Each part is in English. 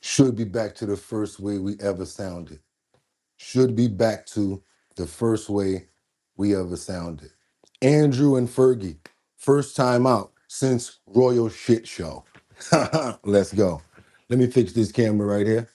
Should be back to the first way we ever sounded. Should be back to the first way we ever sounded. Andrew and Fergie, first time out since Royal Shit Show. Let's go. Let me fix this camera right here.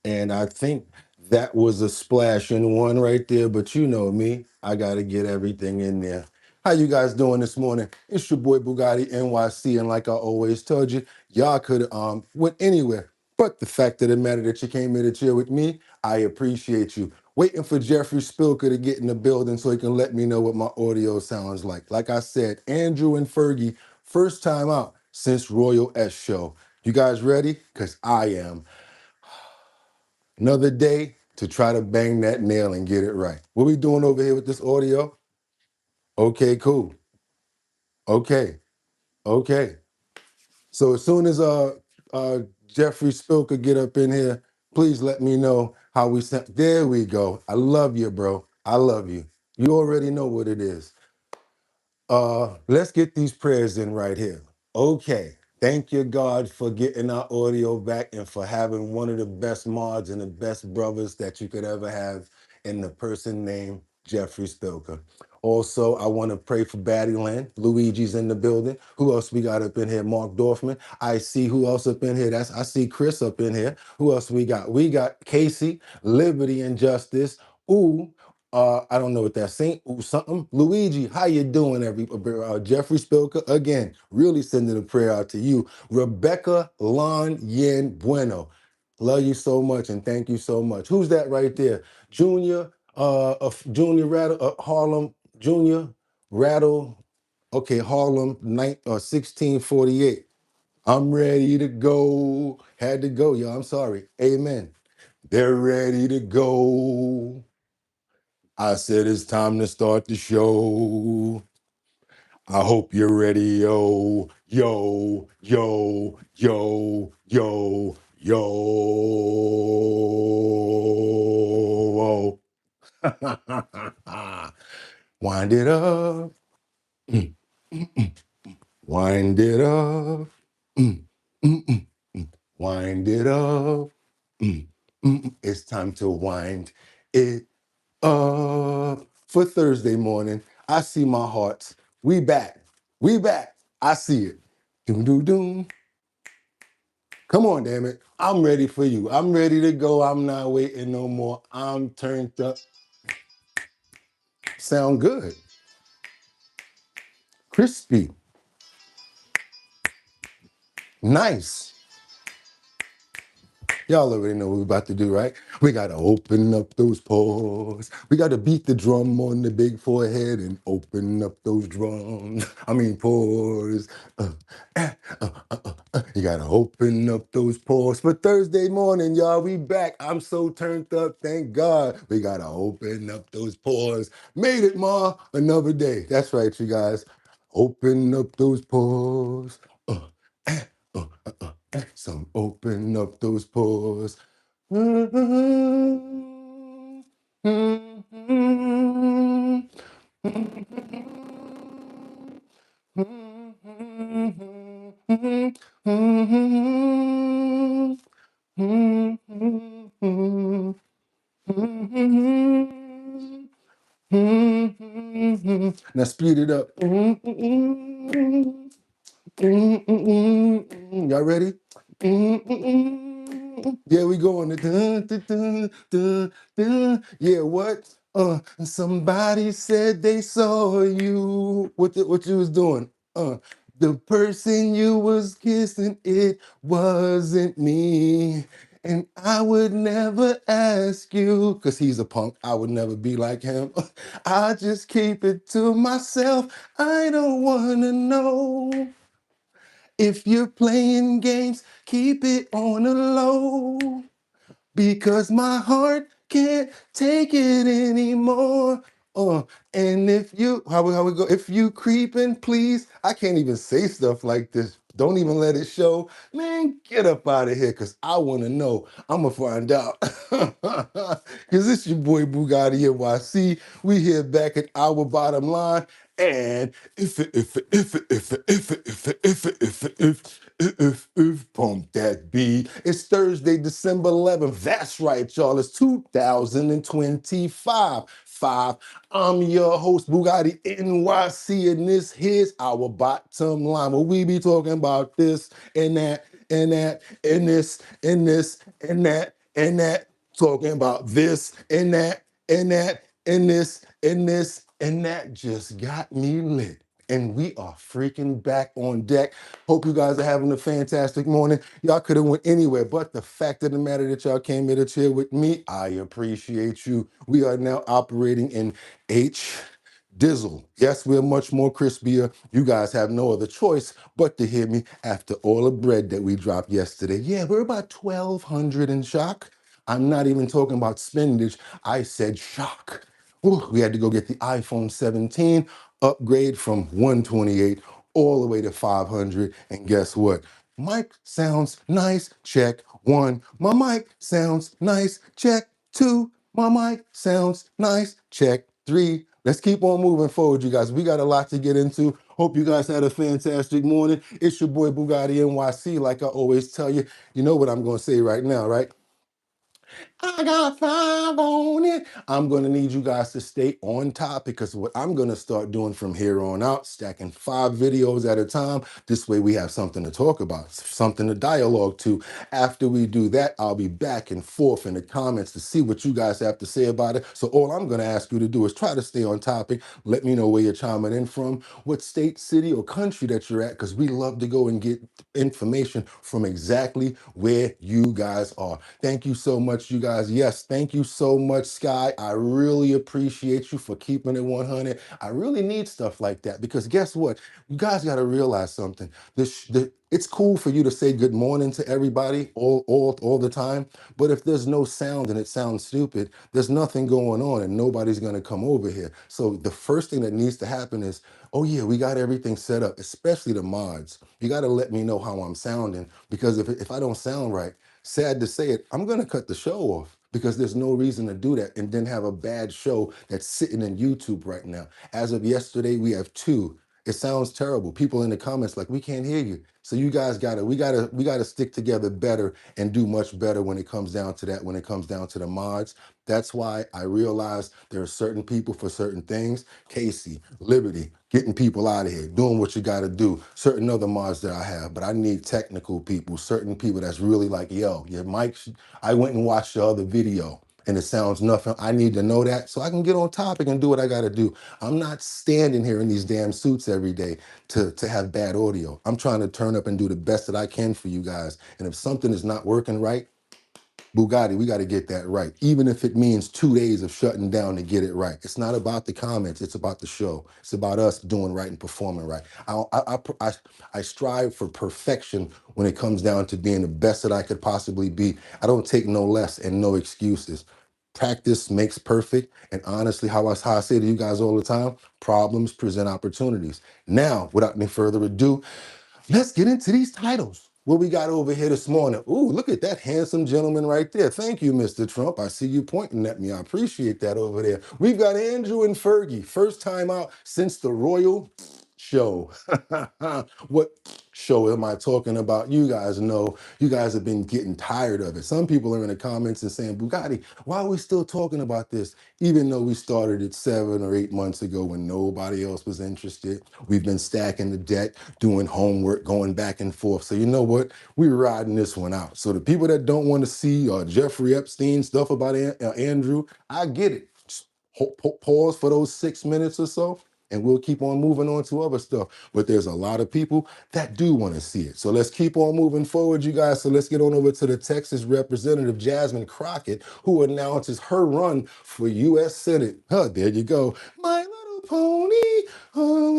And I think that was a splash in one right there, but you know me, I gotta get everything in there. How you guys doing this morning? It's your boy Bugatti NYC, and like I always told you, y'all could went anywhere. But the fact of the matter that you came here to chill with me, I appreciate you. Waiting for Jeffrey Spilker to get in the building so he can let me know what my audio sounds like. Like I said, Andrew and Fergie, first time out since Royal S Show. You guys ready? Because I am. Another day to try to bang that nail and get it right. What we doing over here with this audio? Okay, cool. Okay, okay. So as soon as Jeffrey Spilker get up in here, please let me know how we sent. There we go. I love you, bro. I love you. You already know what it is. Let's get these prayers in right here. Okay. Thank you, God, for getting our audio back and for having one of the best mods and the best brothers that you could ever have in the person named Jeffrey Spilker. Also, I want to pray for Batty Lynn. Luigi's in the building. Who else we got up in here? Mark Dorfman. I see who else up in here. I see Chris up in here. Who else we got? We got Casey, Liberty and Justice. Ooh, I don't know what that's saying. Ooh, something. Luigi, how you doing, Jeffrey Spilker? Again, really sending a prayer out to you. Rebecca Lon Yen Bueno. Love you so much and thank you so much. Who's that right there? Junior, Junior Rattle, Harlem, Junior Rattle. Okay, Harlem, 1648. I'm ready to go. Had to go, y'all. I'm sorry. Amen. They're ready to go. I said it's time to start the show. I hope you're ready, yo, yo, yo, yo, yo, yo. Wind it up. Wind it up. Wind it up. It's time to wind it for Thursday morning. I see my hearts. We back. We back. I see it. Doom, doom, doom. Come on, damn it. I'm ready for you. I'm ready to go. I'm not waiting no more. I'm turned up. Sound good. Crispy. Nice. Y'all already know what we're about to do, right? We got to open up those pores. We got to beat the drum on the big forehead and open up those drums. Pores. You got to open up those pores. For Thursday morning, y'all, we back. I'm so turned up, thank God. We got to open up those pores. Made it, Ma. Another day. That's right, you guys. Open up those pores. Some open up those pores. Now speed it up. Y'all ready? Yeah, we going. Yeah, what? Somebody said they saw you. What you was doing? The person you was kissing, it wasn't me. And I would never ask you, because he's a punk. I would never be like him. I just keep it to myself. I don't want to know. If you're playing games, keep it on the low. Because my heart can't take it anymore. And if you, how we go? If you creeping, please. I can't even say stuff like this. Don't even let it show. Man, get up out of here, because I want to know. I'm going to find out. Because it's your boy Bugatti NYC. We here back at our bottom line. And if pump that beat. It's Thursday, December 11th. That's right, y'all. It's 2025. I'm your host, Bugatti NYC, and this here's our bottom line. Where we be talking about this and that and that and this and this and that and that. Talking about this and that and that and this and this and that just got me lit. And we are freaking back on deck. Hope you guys are having a fantastic morning. Y'all could have went anywhere, but the fact of the matter that y'all came here to chill with me, I appreciate you. We are now operating in H Dizzle. Yes, we're much more crispier. You guys have no other choice but to hear me after all the bread that we dropped yesterday. Yeah, we're about 1,200 in shock. I'm not even talking about spendage. I said shock. Ooh, we had to go get the iPhone 17, upgrade from 128 all the way to 500. And guess what? Mic sounds nice. Check one. My mic sounds nice. Check two. My mic sounds nice. Check three. Let's keep on moving forward, you guys. We got a lot to get into. Hope you guys had a fantastic morning. It's your boy Bugatti NYC. Like I always tell you, you know what I'm going to say right now, right? I got 5 on it. I'm going to need you guys to stay on top, because what I'm going to start doing from here on out, stacking 5 videos at a time. This way we have something to talk about, something to dialogue to. After we do that, I'll be back and forth in the comments to see what you guys have to say about it. So all I'm going to ask you to do is try to stay on topic. Let me know where you're chiming in from, what state, city, or country that you're at, because we love to go and get information from exactly where you guys are. Thank you so much, you guys. Yes, thank you so much, Sky. I really appreciate you for keeping it 100. I really need stuff like that, because guess what? You guys got to realize something. It's cool for you to say good morning to everybody all the time, but if there's no sound and it sounds stupid, there's nothing going on and nobody's going to come over here. So the first thing that needs to happen is, oh yeah, we got everything set up, especially the mods. You got to let me know how I'm sounding, because if I don't sound right, sad to say it, I'm going to cut the show off, because there's no reason to do that and then have a bad show that's sitting in YouTube right now. As of yesterday, we have 2. It sounds terrible. People in the comments like, we can't hear you. So you guys we gotta stick together better and do much better when it comes down to that, when it comes down to the mods. That's why I realize there are certain people for certain things. Casey, Liberty, getting people out of here, doing what you gotta do. Certain other mods that I have, but I need technical people, certain people that's really like, yo, your mic, I went and watched the other video and it sounds nothing. I need to know that so I can get on topic and do what I gotta do. I'm not standing here in these damn suits every day to have bad audio. I'm trying to turn up and do the best that I can for you guys. And if something is not working right, Bugatti, we got to get that right. Even if it means 2 days of shutting down to get it right. It's not about the comments. It's about the show. It's about us doing right and performing right. I strive for perfection when it comes down to being the best that I could possibly be. I don't take no less and no excuses. Practice makes perfect. And honestly, how I say to you guys all the time, problems present opportunities. Now, without any further ado, let's get into these titles. What we got over here this morning? Ooh, look at that handsome gentleman right there. Thank you, Mr. Trump. I see you pointing at me. I appreciate that over there. We've got Andrew and Fergie. First time out since the Royal Show. What show am I talking about? You guys know. You guys have been getting tired of it. Some people are in the comments and saying, Bugatti, why are we still talking about this? Even though we started it 7 or 8 months ago when nobody else was interested. We've been stacking the deck, doing homework, going back and forth. So you know what? We're riding this one out. So the people that don't want to see Jeffrey Epstein stuff about Andrew, I get it. Just pause for those 6 minutes or so, and we'll keep on moving on to other stuff. But there's a lot of people that do want to see it. So let's keep on moving forward, you guys. So let's get on over to the Texas Representative Jasmine Crockett, who announces her run for U.S. Senate. There you go. My little pony,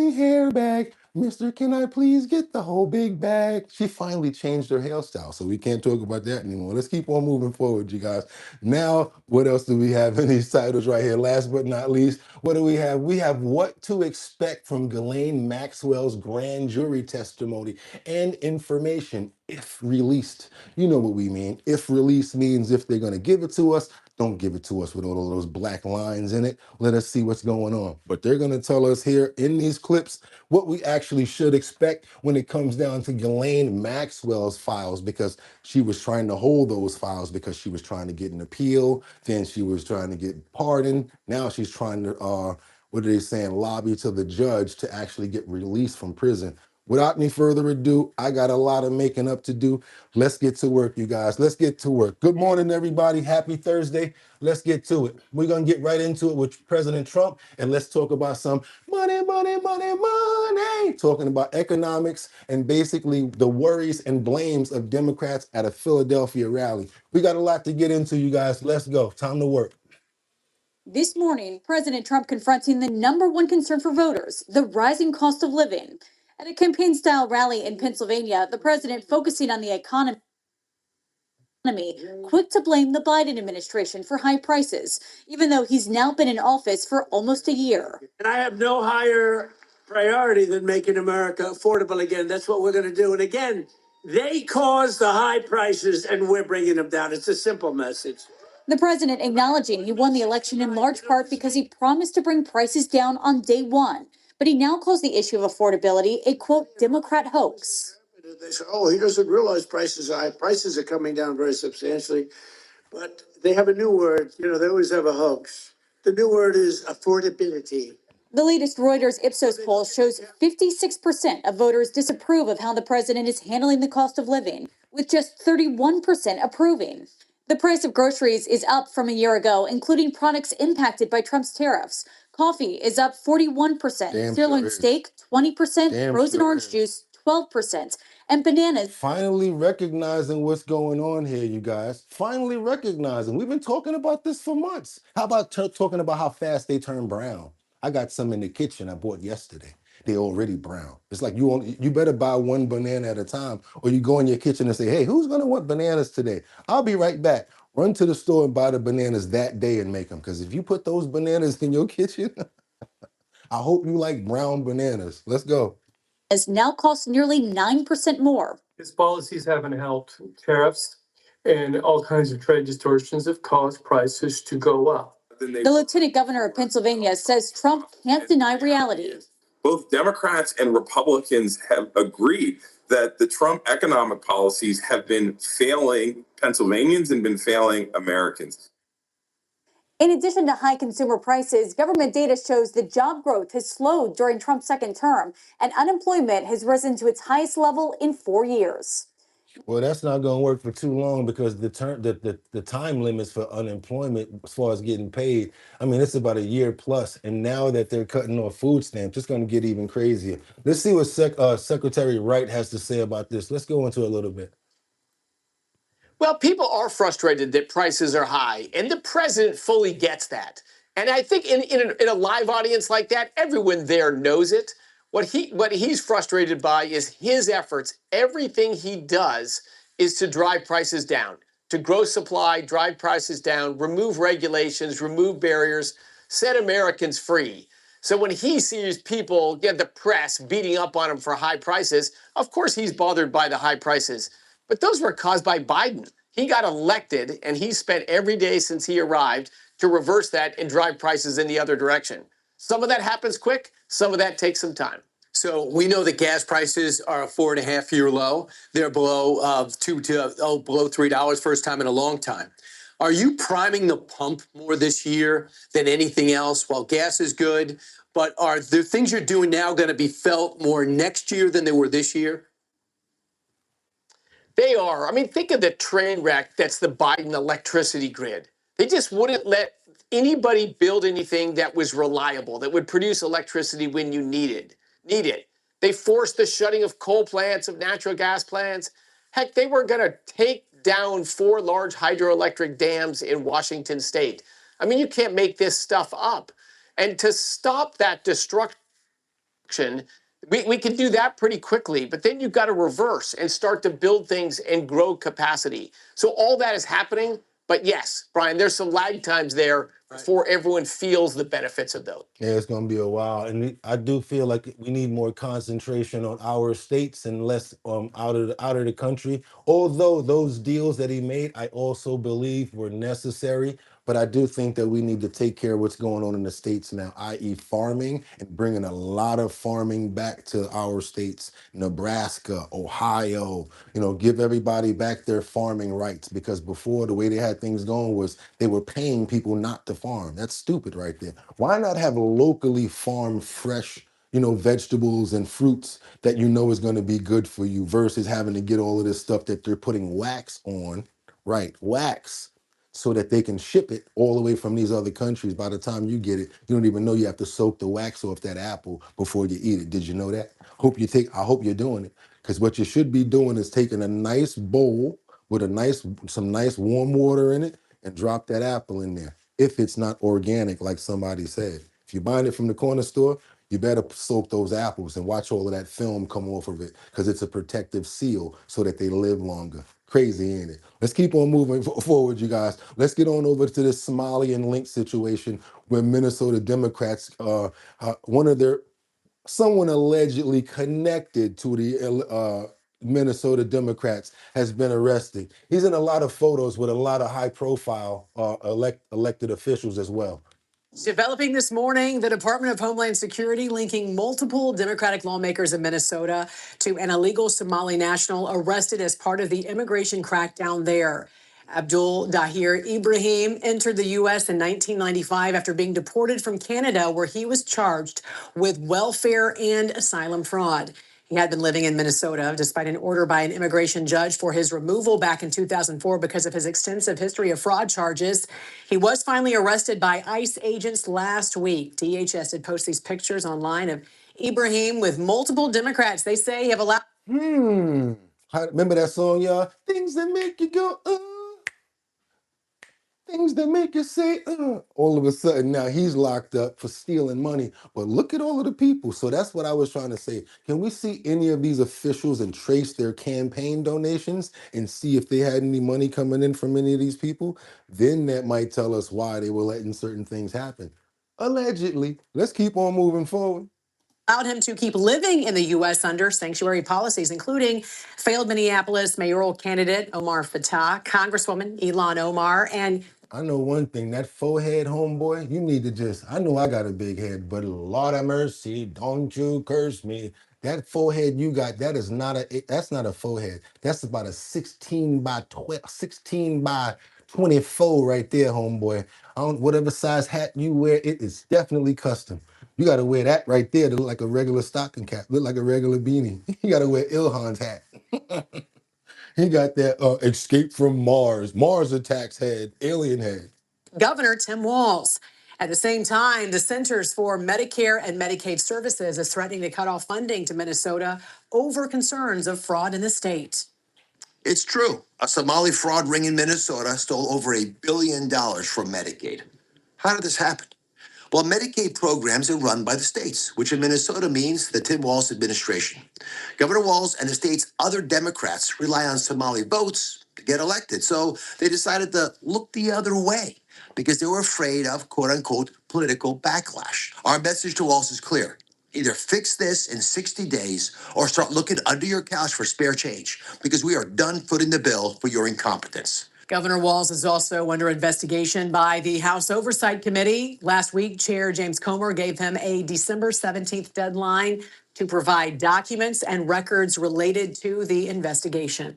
big hair back. Mister, can I please get the whole big bag? She finally changed her hairstyle, so we can't talk about that anymore. Let's keep on moving forward, you guys. Now, what else do we have in these titles right here? Last but not least, what do we have? We have what to expect from Ghislaine Maxwell's grand jury testimony and information if released. You know what we mean. If released means if they're going to give it to us, don't give it to us with all of those black lines in it. Let us see what's going on. But they're going to tell us here in these clips what we actually should expect when it comes down to Ghislaine Maxwell's files, because she was trying to hold those files because she was trying to get an appeal. Then she was trying to get pardoned. Now she's trying to, what are they saying, lobby to the judge to actually get released from prison. Without any further ado, I got a lot of making up to do. Let's get to work, you guys. Let's get to work. Good morning, everybody. Happy Thursday. Let's get to it. We're going to get right into it with President Trump, and let's talk about some money, money, money, money. Talking about economics and basically the worries and blames of Democrats at a Philadelphia rally. We got a lot to get into, you guys. Let's go. Time to work. This morning, President Trump confronting the #1 concern for voters, the rising cost of living. At a campaign-style rally in Pennsylvania, the president focusing on the economy, quick to blame the Biden administration for high prices, even though he's now been in office for almost a year. And I have no higher priority than making America affordable again. That's what we're going to do. And again, they caused the high prices and we're bringing them down. It's a simple message. The president acknowledging he won the election in large part because he promised to bring prices down on day one. But he now calls the issue of affordability a, quote, Democrat hoax. They say, oh, he doesn't realize prices are high. Prices are coming down very substantially. But they have a new word. You know, they always have a hoax. The new word is affordability. The latest Reuters Ipsos poll shows 56% of voters disapprove of how the president is handling the cost of living, with just 31% approving. The price of groceries is up from a year ago, including products impacted by Trump's tariffs. Coffee is up 41%, sirloin steak 20%, frozen orange juice 12%, and bananas. Finally recognizing what's going on here, you guys. Finally recognizing. We've been talking about this for months. How about talking about how fast they turn brown? I got some in the kitchen I bought yesterday. They already brown. It's like you better buy one banana at a time, or you go in your kitchen and say, hey, who's gonna want bananas today? I'll be right back. Run to the store and buy the bananas that day and make them. Because if you put those bananas in your kitchen, I hope you like brown bananas. Let's go. Has now cost nearly 9% more. His policies haven't helped. Tariffs and all kinds of trade distortions have caused prices to go up. The lieutenant governor of Pennsylvania says Trump can't deny reality. Both Democrats and Republicans have agreed that the Trump economic policies have been failing Pennsylvanians and been failing Americans. In addition to high consumer prices, government data shows that job growth has slowed during Trump's second term, and unemployment has risen to its highest level in 4 years. Well, that's not going to work for too long, because the time limits for unemployment as far as getting paid, I mean, it's about a year plus. And now that they're cutting off food stamps, it's going to get even crazier. Let's see what Secretary Wright has to say about this. Let's go into it a little bit. Well, people are frustrated that prices are high, and the president fully gets that. And I think in a live audience like that, everyone there knows it. What he's frustrated by is his efforts. Everything he does is to drive prices down, to grow supply, drive prices down, remove regulations, remove barriers, set Americans free. So when he sees people get the press beating up on him for high prices, of course he's bothered by the high prices. But those were caused by Biden. He got elected, and he spent every day since he arrived to reverse that and drive prices in the other direction. Some of that happens quick. Some of that takes some time. So we know that gas prices are a 4.5-year low. They're below below $3, first time in a long time. Are you priming the pump more this year than anything else? Well, gas is good, but are the things you're doing now going to be felt more next year than they were this year? They are. I mean, think of the train wreck that's the Biden electricity grid. They just wouldn't let anybody build anything that was reliable, that would produce electricity when you need it. They forced the shutting of coal plants, of natural gas plants. Heck, they were going to take down 4 large hydroelectric dams in Washington state. I mean, you can't make this stuff up. And to stop that destruction We can do that pretty quickly, but then you've got to reverse and start to build things and grow capacity. So all that is happening. But yes, Brian, there's some lag times there before everyone feels the benefits of those. Yeah, it's gonna be a while, and I do feel like we need more concentration on our states and less out of the country. Although those deals that he made, I also believe were necessary, but I do think that we need to take care of what's going on in the states now, i.e., farming and bringing a lot of farming back to our states, Nebraska, Ohio. You know, give everybody back their farming rights, because before the way they had things going was they were paying people not to farm. That's stupid right there. Why not have locally farmed fresh, vegetables and fruits that is going to be good for you versus having to get all of this stuff that they're putting wax on, right? Wax, so that they can ship it all the way from these other countries. By the time you get it, you don't even know you have to soak the wax off that apple before you eat it. Did you know that? I hope you're doing it, because what you should be doing is taking a nice bowl with some nice warm water in it and drop that apple in there. If it's not organic, like somebody said, if you're buying it from the corner store, you better soak those apples and watch all of that film come off of it, because it's a protective seal so that they live longer. Crazy, ain't it? Let's keep on moving forward, you guys. Let's get on over to this Somalian link situation where Minnesota Democrats, someone allegedly connected to the Minnesota Democrats has been arrested. He's in a lot of photos with a lot of high-profile elected officials as well. Developing this morning, the Department of Homeland Security linking multiple Democratic lawmakers in Minnesota to an illegal Somali national arrested as part of the immigration crackdown there. Abdul Dahir Ibrahim entered the U.S. in 1995 after being deported from Canada, where he was charged with welfare and asylum fraud. He had been living in Minnesota despite an order by an immigration judge for his removal back in 2004 because of his extensive history of fraud charges. He was finally arrested by ICE agents last week. DHS did post these pictures online of Ibrahim with multiple Democrats they say have allowed. Remember that song, y'all? Things that make you go, things that make you say, all of a sudden now he's locked up for stealing money. But look at all of the people. So that's what I was trying to say. Can we see any of these officials and trace their campaign donations and see if they had any money coming in from any of these people? Then that might tell us why they were letting certain things happen. Allegedly. Let's keep on moving forward. Allowed him to keep living in the U.S. under sanctuary policies, including failed Minneapolis mayoral candidate Omar Fattah, Congresswoman Ilhan Omar, and I know one thing, that forehead, homeboy, you need to I know I got a big head, but Lord have mercy, don't you curse me. That forehead you got, that's not a forehead. That's about a 16 by 24 right there, homeboy. Whatever size hat you wear, it is definitely custom. You got to wear that right there to look like a regular stocking cap, look like a regular beanie. You got to wear Ilhan's hat. He got that escape from Mars attacks head, alien head. Governor Tim Walz. At the same time, the Centers for Medicare and Medicaid Services is threatening to cut off funding to Minnesota over concerns of fraud in the state. It's true. A Somali fraud ring in Minnesota stole over $1 billion from Medicaid. How did this happen? Well, Medicaid programs are run by the states, which in Minnesota means the Tim Walz administration. Governor Walz and the state's other Democrats rely on Somali votes to get elected. So they decided to look the other way because they were afraid of, quote unquote, political backlash. Our message to Walz is clear. Either fix this in 60 days or start looking under your couch for spare change, because we are done footing the bill for your incompetence. Governor Walz is also under investigation by the House Oversight Committee. Last week, Chair James Comer gave him a December 17th deadline to provide documents and records related to the investigation.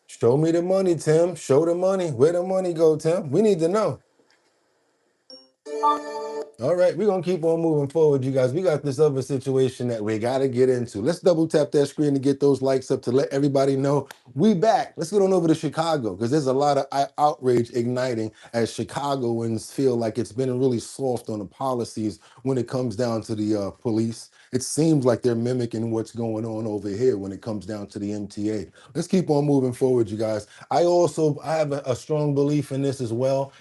Show me the money, Tim. Show the money. Where the money go, Tim? We need to know. All right, we're going to keep on moving forward, you guys. We got this other situation that we got to get into. Let's double tap that screen to get those likes up to let everybody know we back. Let's get on over to Chicago, because there's a lot of outrage igniting as Chicagoans feel like it's been really soft on the policies when it comes down to the police. It seems like they're mimicking what's going on over here when it comes down to the MTA. Let's keep on moving forward, you guys. I have a strong belief in this as well.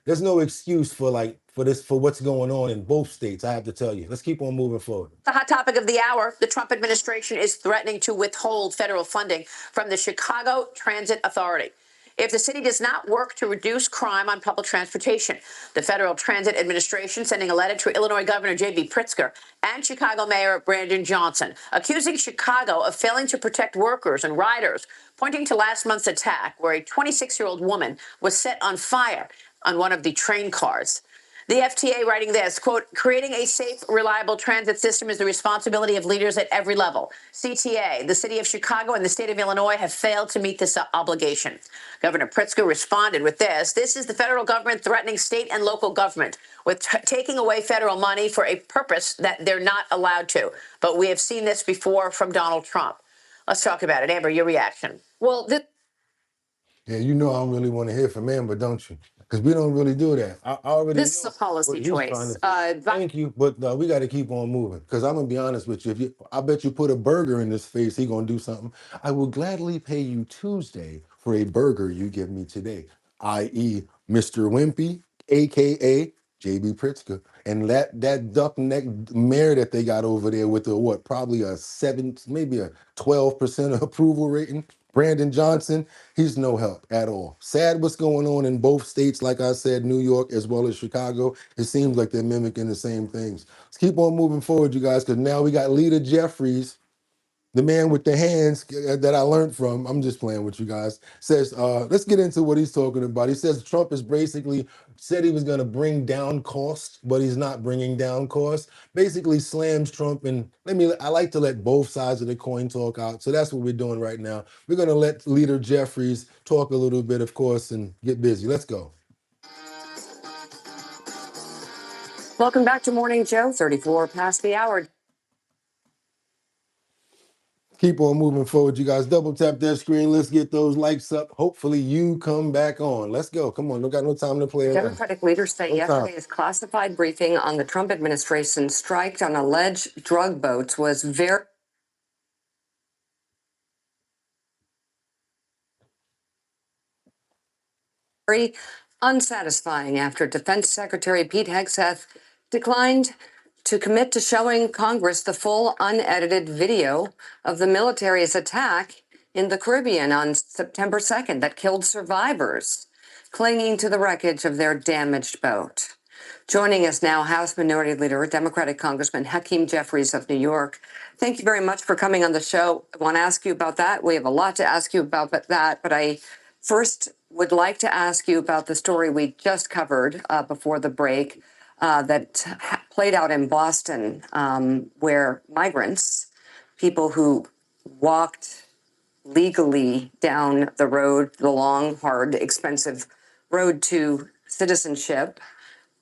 There's no excuse for like for what's going on in both states. I have to tell you. Let's keep on moving forward. The hot topic of the hour, the Trump administration is threatening to withhold federal funding from the Chicago Transit Authority if the city does not work to reduce crime on public transportation. The Federal Transit Administration sending a letter to Illinois Governor J.B. Pritzker and Chicago Mayor Brandon Johnson, accusing Chicago of failing to protect workers and riders, pointing to last month's attack where a 26-year-old woman was set on fire on one of the train cars. The FTA writing this, quote, creating a safe, reliable transit system is the responsibility of leaders at every level. CTA, the city of Chicago, and the state of Illinois have failed to meet this obligation. Governor Pritzker responded with this. This is the federal government threatening state and local government with taking away federal money for a purpose that they're not allowed to. But we have seen this before from Donald Trump. Let's talk about it. Amber, your reaction. Well, Yeah, you know I don't really want to hear from Amber, don't you? Because we don't really do that. I already this is know a policy what he's trying choice. to say. Thank you, but we got to keep on moving. Because I'm gonna be honest with you. I bet you put a burger in his face, he gonna do something. I will gladly pay you Tuesday for a burger you give me today, i.e., Mr. Wimpy, aka JB Pritzker, and that duck neck mare that they got over there with the probably a 7, maybe a 12% approval rating. Brandon Johnson, he's no help at all. Sad what's going on in both states, like I said, New York as well as Chicago. It seems like they're mimicking the same things. Let's keep on moving forward, you guys, because now we got Lita Jeffries, the man with the hands that I learned from. I'm just playing with you guys. Says, let's get into what he's talking about. He says Trump is basically said he was going to bring down costs, but he's not bringing down costs. Basically slams Trump. And I like to let both sides of the coin talk out. So that's what we're doing right now. We're going to let Leader Jeffries talk a little bit, of course, and get busy. Let's go. Welcome back to Morning Joe, 34 past the hour. Keep on moving forward, you guys. Double tap that screen. Let's get those likes up. Hopefully you come back on. Let's go. Come on. Don't got no time to play around. Democratic leaders say yesterday's classified briefing on the Trump administration's strike on alleged drug boats was very unsatisfying after Defense Secretary Pete Hegseth declined to commit to showing Congress the full unedited video of the military's attack in the Caribbean on September 2nd that killed survivors clinging to the wreckage of their damaged boat. Joining us now, House Minority Leader, Democratic Congressman Hakeem Jeffries of New York. Thank you very much for coming on the show. I want to ask you about that. We have a lot to ask you about that, but I first would like to ask you about the story we just covered before the break that played out in Boston, where migrants, people who walked legally down the road, the long, hard, expensive road to citizenship,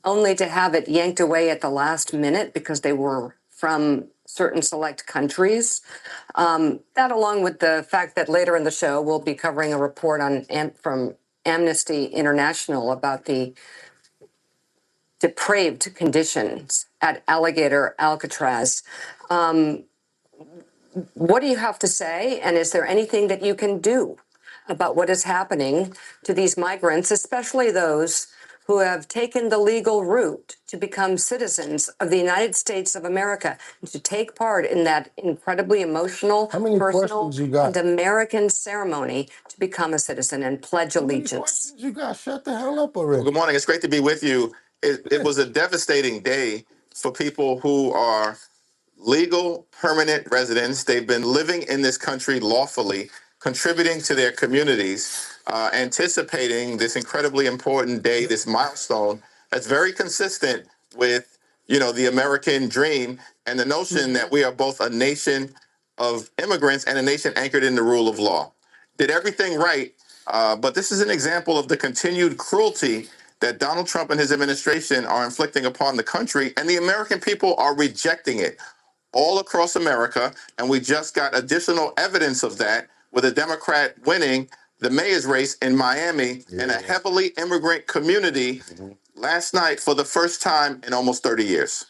only to have it yanked away at the last minute because they were from certain select countries. That, along with the fact that later in the show, we'll be covering a report from Amnesty International about the depraved conditions at Alligator Alcatraz. What do you have to say? And is there anything that you can do about what is happening to these migrants, especially those who have taken the legal route to become citizens of the United States of America and to take part in that incredibly emotional, personal, and American ceremony to become a citizen and pledge allegiance? You guys shut the hell up already. Well, good morning. It's great to be with you. It was a devastating day for people who are legal permanent residents. They've been living in this country lawfully, contributing to their communities, anticipating this incredibly important day, this milestone that's very consistent with, the American dream and the notion that we are both a nation of immigrants and a nation anchored in the rule of law. Did everything right, but this is an example of the continued cruelty that Donald Trump and his administration are inflicting upon the country, and the American people are rejecting it all across America. And we just got additional evidence of that with a Democrat winning the mayor's race in Miami in a heavily immigrant community last night for the first time in almost 30 years.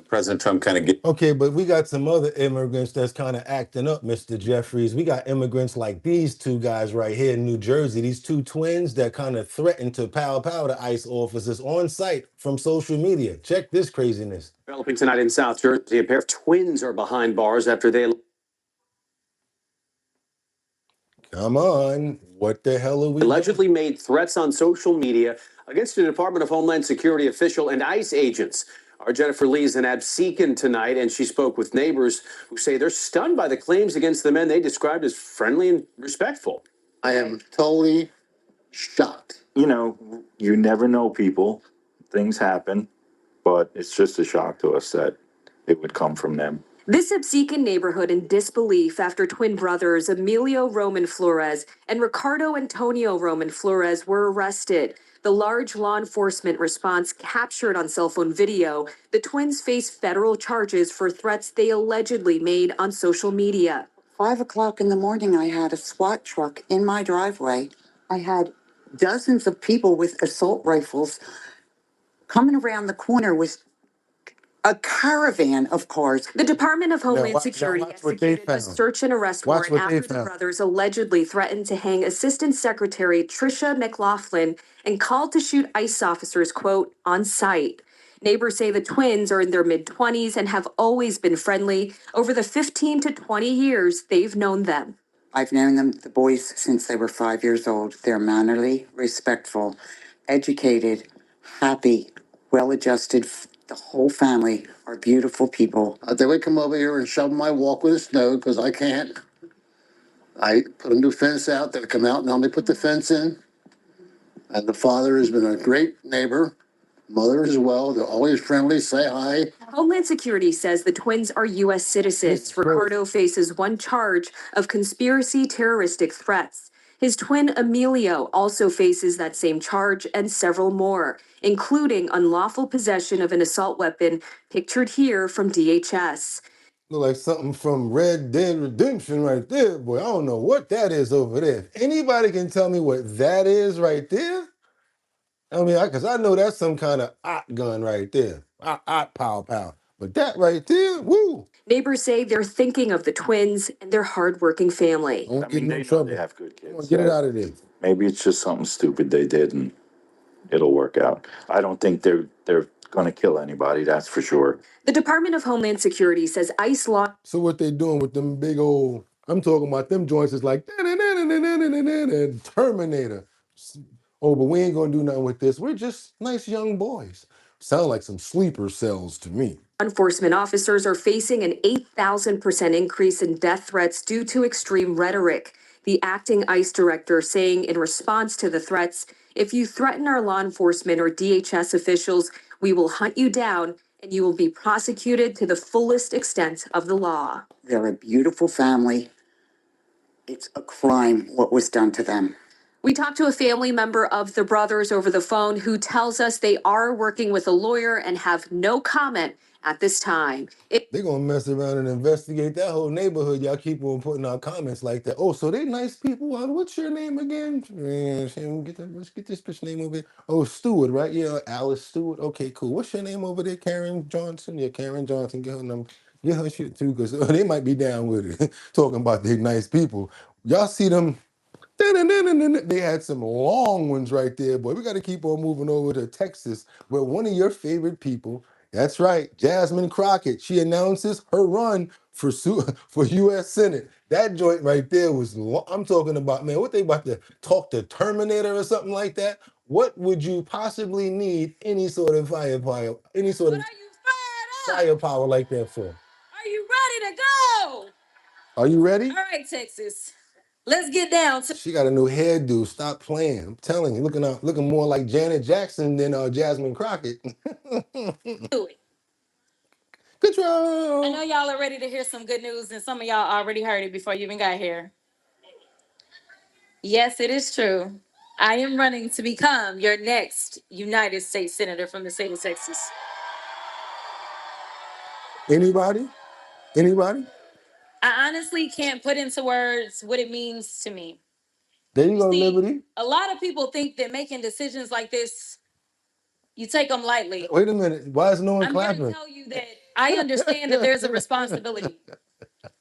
President Trump kind of get. Okay, but we got some other immigrants that's kind of acting up, Mr. Jeffries. We got immigrants like these two guys right here in New Jersey, these two twins that kind of threatened to pow the ICE officers on site from social media. Check this craziness. Developing tonight in South Jersey, a pair of twins are behind bars after they Come on, what the hell are we allegedly made threats on social media against a Department of Homeland Security official and ICE agents. Our Jennifer Lee is in Absecon tonight, and she spoke with neighbors who say they're stunned by the claims against the men they described as friendly and respectful. I am totally shocked. You know, you never know people. Things happen, but it's just a shock to us that it would come from them. This Absecon neighborhood in disbelief after twin brothers Emilio Roman Flores and Ricardo Antonio Roman Flores were arrested. The large law enforcement response captured on cell phone video. The twins face federal charges for threats they allegedly made on social media. 5 o'clock in the morning, I had a SWAT truck in my driveway. I had dozens of people with assault rifles coming around the corner with a caravan of cars. The Department of Homeland Security executed a search and arrest warrant after the brothers allegedly threatened to hang Assistant Secretary Tricia McLaughlin and called to shoot ICE officers, quote, on sight. Neighbors say the twins are in their mid-20s and have always been friendly. Over the 15 to 20 years they've known them. I've known them, the boys, since they were 5 years old. They're mannerly, respectful, educated, happy, well-adjusted. The whole family are beautiful people. They would come over here and shovel my walk with the snow because I can't. I put a new fence out. They would come out and help me put the fence in. And the father has been a great neighbor. Mother as well. They're always friendly, say hi. Homeland Security says the twins are U.S. citizens. Ricardo faces one charge of conspiracy terroristic threats. His twin Emilio also faces that same charge and several more, including unlawful possession of an assault weapon, pictured here from DHS. Look like something from Red Dead Redemption right there, boy. I don't know what that is over there. If anybody can tell me what that is right there, I mean, because I know that's some kind of ot gun right there. Ot pow. But that right there, woo. Neighbors say they're thinking of the twins and their hardworking family. Don't get they in know trouble. they have good kids. Get it out of there. Maybe it's just something stupid they did and it'll work out. I don't think they're going to kill anybody, that's for sure. The Department of Homeland Security says ICE law. So what they doing with them big old, I'm talking about them joints is like Terminator. Oh, but we ain't gonna do nothing with this. We're just nice young boys. Sound like some sleeper cells to me. Enforcement officers are facing an 8,000% increase in death threats due to extreme rhetoric. The acting ICE director saying in response to the threats, if you threaten our law enforcement or DHS officials, we will hunt you down and you will be prosecuted to the fullest extent of the law. They're a beautiful family. It's a crime what was done to them. We talked to a family member of the brothers over the phone who tells us they are working with a lawyer and have no comment at this time. They're going to mess around and investigate that whole neighborhood. Y'all keep on putting out comments like that. Oh, so they nice people. What's your name again? Let's get this bitch name over here. Oh, Stewart, right? Yeah, Alice Stewart. Okay, cool. What's your name over there? Karen Johnson? Yeah, Karen Johnson. Get her number. Get her shit too, because they might be down with it. Talking about they nice people. Y'all see them? They had some long ones right there, boy. We got to keep on moving over to Texas, where one of your favorite people, that's right, Jasmine Crockett, she announces her run for U.S. Senate. That joint right there was, I'm talking about, man, what they about to talk to Terminator or something like that? What would you possibly need any sort of firepower, firepower like that for? Are you ready to go? Are you ready? All right, Texas. Let's get down to. She got a new hairdo. Stop playing. I'm telling you, looking more like Janet Jackson than Jasmine Crockett. Do it. Control. I know y'all are ready to hear some good news, and some of y'all already heard it before you even got here. Yes, it is true. I am running to become your next United States Senator from the state of Texas. Anybody? I honestly can't put into words what it means to me. There you go, Liberty. A lot of people think that making decisions like this, you take them lightly. Wait a minute. Why is no one clapping? I'm here to tell you that I understand that there's a responsibility.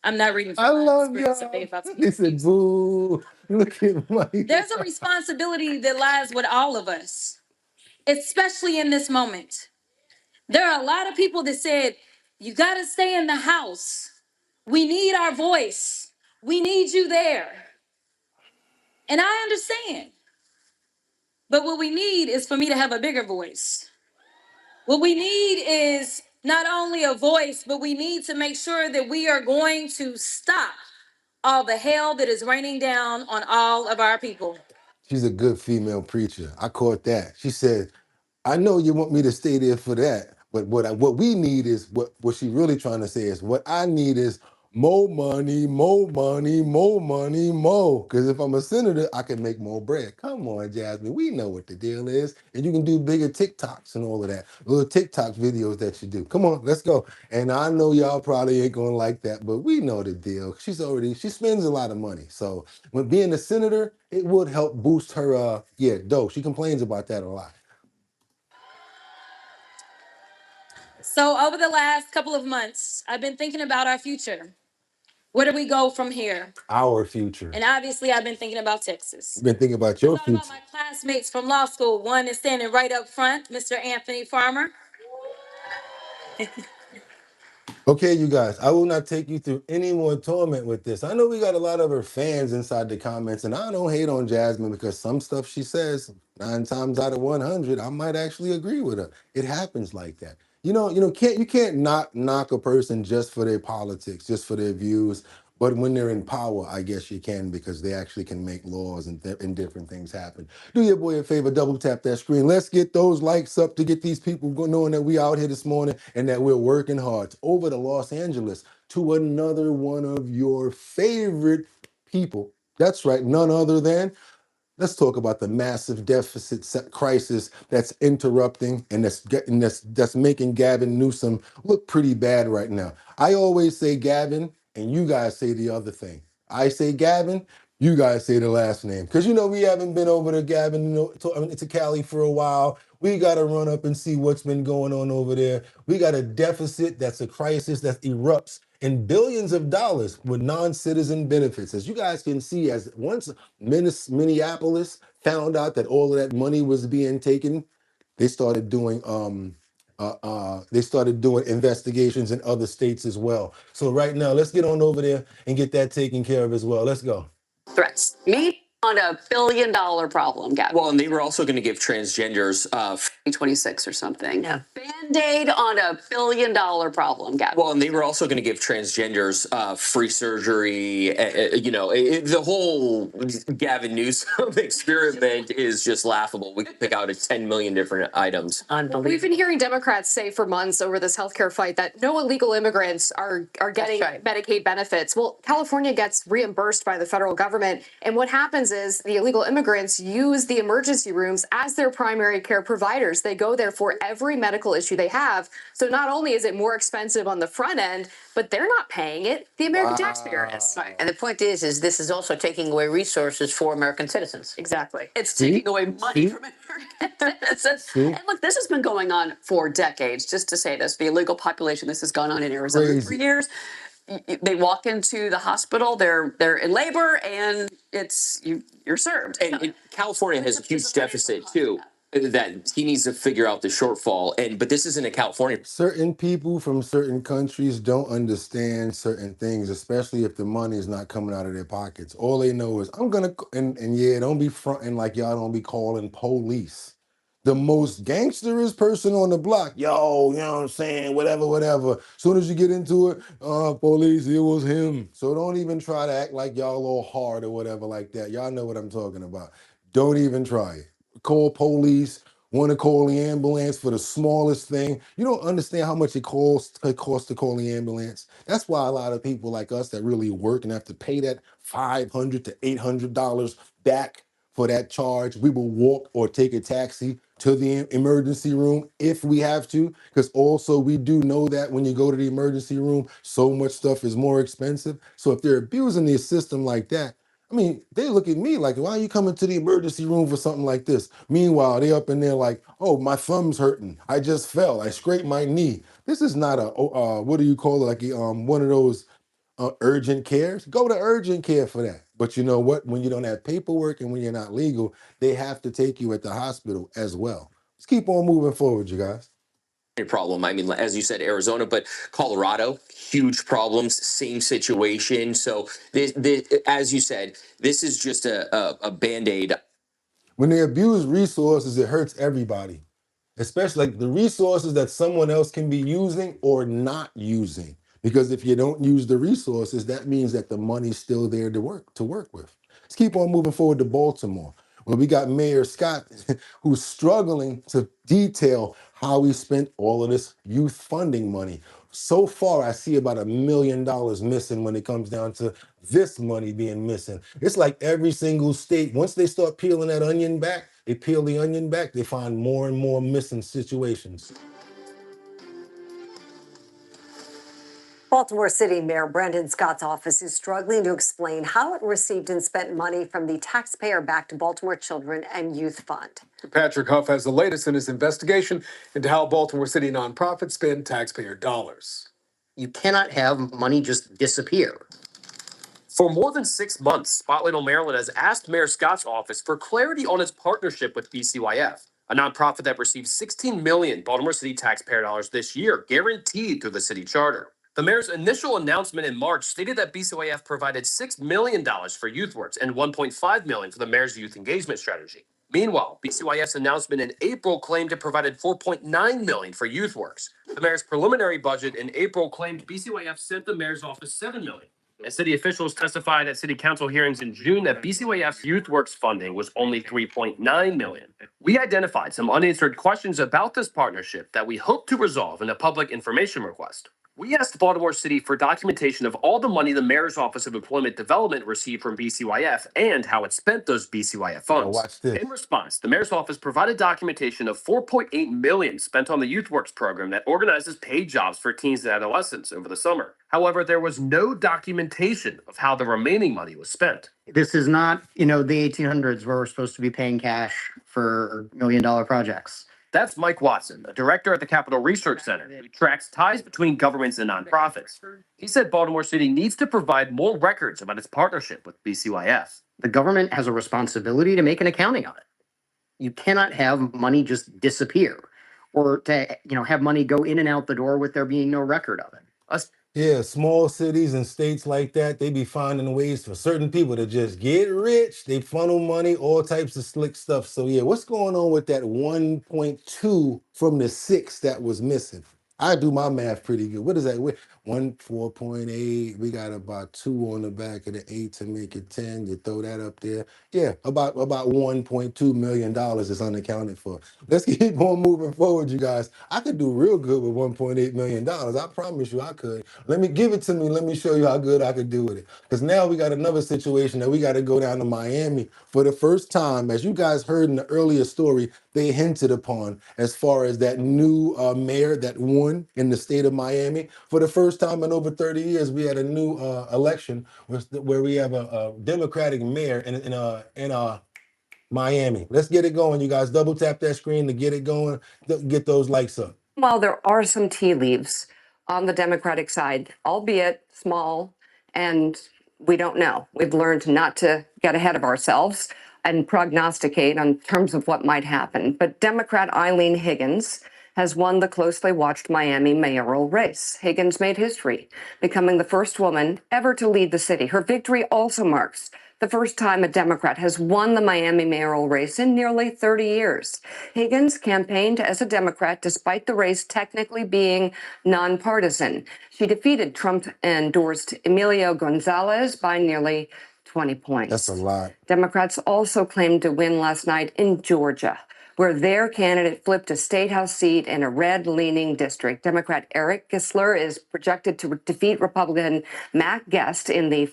I'm not reading from I my love script, y'all. so they about to He said, boo. Look at Mike. There's a responsibility that lies with all of us, especially in this moment. There are a lot of people that said, you got to stay in the house. We need our voice. We need you there. And I understand. But what we need is for me to have a bigger voice. What we need is not only a voice, but we need to make sure that we are going to stop all the hell that is raining down on all of our people. She's a good female preacher. I caught that. She said, I know you want me to stay there for that, but what we need is what she really trying to say is what I need is more money, more money, more money, more. Because if I'm a senator, I can make more bread. Come on, Jasmine. We know what the deal is. And you can do bigger TikToks and all of that. Little TikTok videos that you do. Come on, let's go. And I know y'all probably ain't gonna like that, but we know the deal. She spends a lot of money. So when being a senator, it would help boost her dough. She complains about that a lot. So over the last couple of months, I've been thinking about our future. Where do we go from here? Our future. And obviously, I've been thinking about Texas. You've been thinking about your I thought about future. my classmates from law school. One is standing right up front, Mr. Anthony Farmer. Okay, you guys, I will not take you through any more torment with this. I know we got a lot of her fans inside the comments, and I don't hate on Jasmine because some stuff she says, 9 times out of 100, I might actually agree with her. It happens like that. You can't not knock a person just for their politics, just for their views. But when they're in power, I guess you can because they actually can make laws and different things happen. Do your boy a favor, double tap that screen. Let's get those likes up to get these people knowing that we out here this morning and that we're working hard. Over to Los Angeles to another one of your favorite people. That's right, none other than let's talk about the massive crisis that's interrupting and that's making Gavin Newsom look pretty bad right now. I always say Gavin, and you guys say the other thing. I say Gavin, you guys say the last name. Because we haven't been over to Gavin, to Cali for a while. We got to run up and see what's been going on over there. We got a deficit that's a crisis that erupts in billions of dollars with non-citizen benefits. As you guys can see, as once Minneapolis found out that all of that money was being taken, they started doing investigations in other states as well. So right now, let's get on over there and get that taken care of as well. Let's go. Threats. Me on $1 billion problem, Gavin. Well, and they were also going to give transgenders 26 or something. Yeah. Band-Aid on $1 billion problem, Gavin. well, and they were also going to give transgenders free surgery. The whole Gavin Newsom experiment is just laughable. We could pick out 10 million different items. Unbelievable. We've been hearing Democrats say for months over this healthcare fight that no illegal immigrants are getting Medicaid benefits. Well, California gets reimbursed by the federal government, and what happens is the illegal immigrants use the emergency rooms as their primary care providers. They go there for every medical issue they have. So not only is it more expensive on the front end, but they're not paying it. The American taxpayer is. Right. And the point is this is also taking away resources for American citizens. Exactly. It's taking away money from American citizens. And look, this has been going on for decades. Just to say this, the illegal population, this has gone on in Arizona for years. They walk into the hospital, they're in labor, and you're served. And California has a huge deficit too. That he needs to figure out the shortfall, but this isn't a California. Certain people from certain countries don't understand certain things, especially if the money is not coming out of their pockets. All they know is don't be fronting like y'all don't be calling police. The most gangsterous person on the block, yo, you know what I'm saying, whatever. Soon as you get into it, police, it was him. So don't even try to act like y'all all hard or whatever like that. Y'all know what I'm talking about. Don't even try it. Call police, want to call the ambulance for the smallest thing. You don't understand how much it costs to call the ambulance. That's why a lot of people like us that really work and have to pay that $500 to $800 back for that charge. We will walk or take a taxi to the emergency room if we have to, because also we do know that when you go to the emergency room, so much stuff is more expensive. So if they're abusing the system like that, I mean, they look at me like, why are you coming to the emergency room for something like this? Meanwhile, they up in there like, oh, my thumb's hurting. I just fell. I scraped my knee. This is not a what do you call it? Like one of those urgent cares. Go to urgent care for that. But you know what? When you don't have paperwork and when you're not legal, they have to take you at the hospital as well. Let's keep on moving forward, you guys. Problem. I mean, as you said, Arizona, but Colorado, huge problems, same situation. So, as you said, this is just a Band-Aid. When they abuse resources, it hurts everybody, especially like the resources that someone else can be using or not using. Because if you don't use the resources, that means that the money's still there to work with. Let's keep on moving forward to Baltimore. Well, we got Mayor Scott who's struggling to detail how he spent all of this youth funding money. So far, I see about $1 million missing when it comes down to this money being missing. It's like every single state, once they start peeling that onion back, they peel the onion back, they find more and more missing situations. Baltimore City Mayor Brendan Scott's office is struggling to explain how it received and spent money from the taxpayer-backed Baltimore Children and Youth Fund. Patrick Huff has the latest in his investigation into how Baltimore City nonprofits spend taxpayer dollars. You cannot have money just disappear. For more than 6 months, Spotlight on Maryland has asked Mayor Scott's office for clarity on its partnership with BCYF, a nonprofit that received $16 million Baltimore City taxpayer dollars this year, guaranteed through the city charter. The mayor's initial announcement in March stated that BCYF provided $6 million for YouthWorks and $1.5 million for the mayor's youth engagement strategy. Meanwhile, BCYF's announcement in April claimed it provided $4.9 million for YouthWorks. The mayor's preliminary budget in April claimed BCYF sent the mayor's office $7 million. And city officials testified at city council hearings in June that BCYF's YouthWorks funding was only $3.9 million. We identified some unanswered questions about this partnership that we hope to resolve in a public information request. We asked Baltimore City for documentation of all the money the Mayor's Office of Employment Development received from BCYF and how it spent those BCYF funds. Now watch this. In response, the Mayor's Office provided documentation of $4.8 million spent on the YouthWorks program that organizes paid jobs for teens and adolescents over the summer. However, there was no documentation of how the remaining money was spent. This is not, the 1800s where we're supposed to be paying cash for $1 million projects. That's Mike Watson, a director at the Capital Research Center, who tracks ties between governments and nonprofits. He said Baltimore City needs to provide more records about its partnership with BCYF. The government has a responsibility to make an accounting on it. You cannot have money just disappear or to, have money go in and out the door with there being no record of it. Yeah, small cities and states like that, they be finding ways for certain people to just get rich. They funnel money, all types of slick stuff. So yeah, what's going on with that 1.2 from the 6 that was missing? I do my math pretty good. What is that? 4.8. We got about 2 on the back of the 8 to make it 10. You throw that up there. Yeah, about $1.2 million is unaccounted for. Let's keep on moving forward, you guys. I could do real good with $1.8 million. I promise you I could. Let me give it to me. Let me show you how good I could do with it. Because now we got another situation that we got to go down to Miami for the first time. As you guys heard in the earlier story, they hinted upon as far as that new mayor that won in the state of Miami. For the first time in over 30 years, we had a new election where we have a Democratic mayor in Miami. Let's get it going, you guys. Double tap that screen to get it going. Get those likes up. While there are some tea leaves on the Democratic side, albeit small, and we don't know. We've learned not to get ahead of ourselves and prognosticate on terms of what might happen. But Democrat Eileen Higgins has won the closely watched Miami mayoral race. Higgins made history, becoming the first woman ever to lead the city. Her victory also marks the first time a Democrat has won the Miami mayoral race in nearly 30 years. Higgins campaigned as a Democrat despite the race technically being nonpartisan. She defeated Trump-endorsed Emilio Gonzalez by nearly 20 points. That's a lot. Democrats also claimed to win last night in Georgia, where their candidate flipped a statehouse seat in a red-leaning district. Democrat Eric Gisler is projected to defeat Republican Matt Guest in the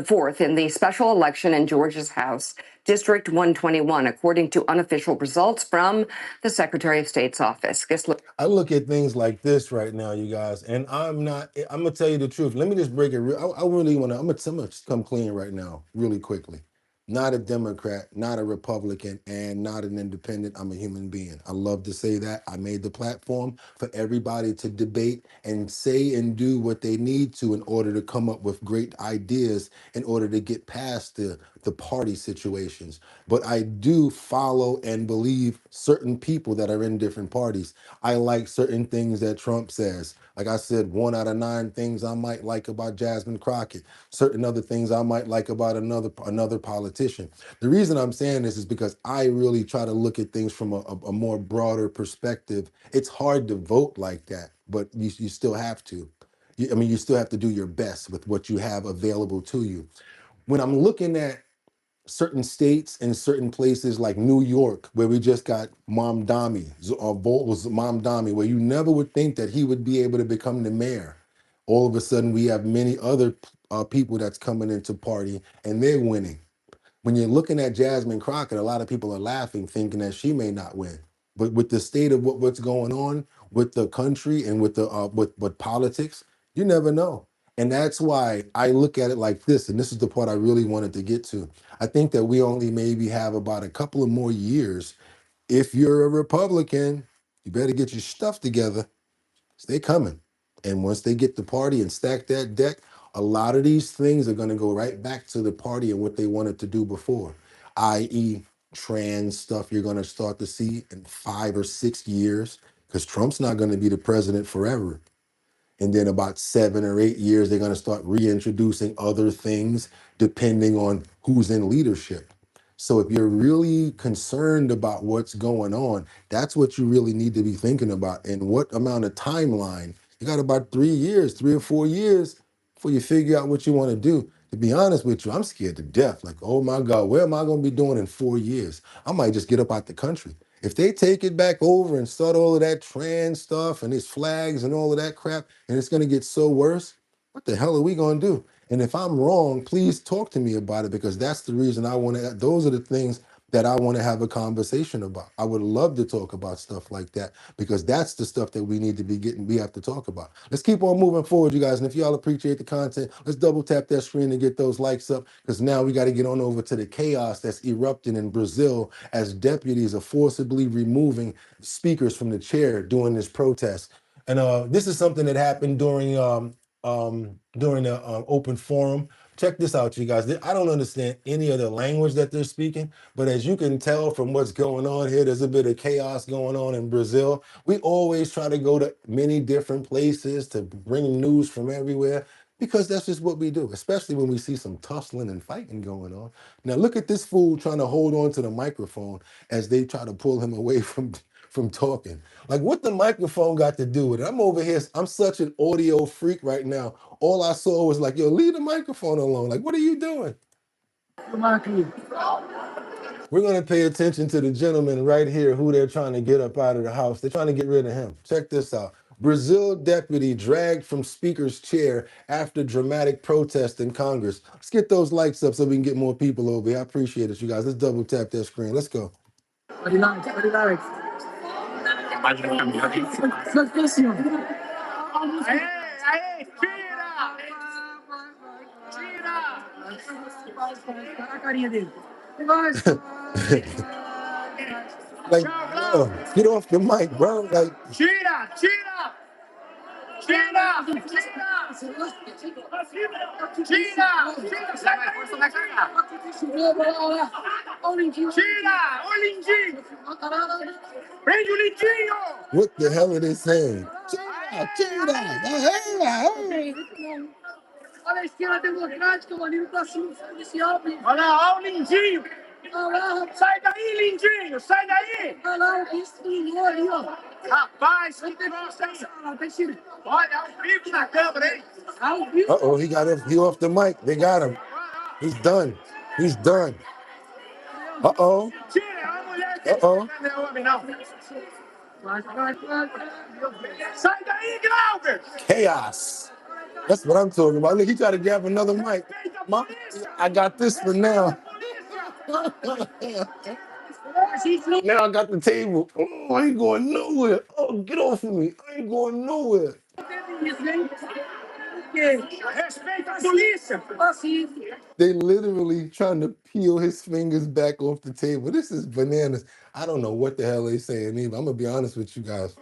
fourth in the special election in Georgia's House, District 121, according to unofficial results from the Secretary of State's office. I look at things like this right now, you guys, and I'm gonna tell you the truth. Let me just break it. I'm gonna come clean right now, really quickly. not a Democrat, not a Republican, and not an independent. I'm a human being. I love to say that. I made the platform for everybody to debate and say and do what they need to in order to come up with great ideas in order to get past the party situations. But I do follow and believe certain people that are in different parties. I like certain things that Trump says. Like I said, 1 out of 9 things I might like about Jasmine Crockett, certain other things I might like about another politician. The reason I'm saying this is because I really try to look at things from a more broader perspective. It's hard to vote like that, but you still have to. I mean, you still have to do your best with what you have available to you. When I'm looking at certain states and certain places like New York, where we just got Mamdani, was Mamdani, where you never would think that he would be able to become the mayor. All of a sudden, we have many other people that's coming into party and they're winning. When you're looking at Jasmine Crockett, a lot of people are laughing, thinking that she may not win. But with the state of what's going on with the country and with the with politics, you never know. And that's why I look at it like this, and this is the part I really wanted to get to. I think that we only maybe have about a couple of more years. If you're a Republican, you better get your stuff together. They coming. And once they get the party and stack that deck, a lot of these things are going to go right back to the party and what they wanted to do before, i.e., trans stuff you're going to start to see in 5 or 6 years, because Trump's not going to be the president forever. And then about 7 or 8 years, they're going to start reintroducing other things depending on who's in leadership. So if you're really concerned about what's going on, that's what you really need to be thinking about. And what amount of timeline? You got about 3 years, 3 or 4 years before you figure out what you want to do. To be honest with you, I'm scared to death. Like, oh my God, where am I going to be doing in 4 years? I might just get up out the country. If they take it back over and start all of that trans stuff and these flags and all of that crap, and it's going to get so worse, what the hell are we going to do? And if I'm wrong, please talk to me about it, because that's the reason I want to. Those are the things that I want to have a conversation about. I would love to talk about stuff like that, because that's the stuff that we need to be getting. We have to talk about. Let's keep on moving forward, you guys. And if y'all appreciate the content, let's double tap that screen and get those likes up, because now we got to get on over to the chaos that's erupting in Brazil as deputies are forcibly removing speakers from the chair during this protest. And this is something that happened during the open forum. Check this out, you guys. I don't understand any of the language that they're speaking, but as you can tell from what's going on here, there's a bit of chaos going on in Brazil. We always try to go to many different places to bring news from everywhere, because that's just what we do, especially when we see some tussling and fighting going on. Now look at this fool trying to hold on to the microphone as they try to pull him away from talking. Like, what the microphone got to do with it? I'm over here. I'm such an audio freak right now. All I saw was like, yo, leave the microphone alone. Like, what are you doing? We're going to pay attention to the gentleman right here who they're trying to get up out of the house. They're trying to get rid of him. Check this out. Brazil deputy dragged from speaker's chair after dramatic protest in Congress. Let's get those likes up so we can get more people over here. I appreciate it, you guys. Let's double tap that screen. Let's go. Like, bro, get off the mic, bro. Like, what the hell are they saying? Uh-oh, he off the mic. They got him. He's done. He's done. Uh-oh. Uh-oh. Chaos. That's what I'm talking about. Look, he tried to grab another mic. I got this for now. Now I got the table. Oh, I ain't going nowhere. Oh, get off of me. I ain't going nowhere. They literally trying to peel his fingers back off the table. This is bananas. I don't know what the hell they saying either. I'm gonna be honest with you guys.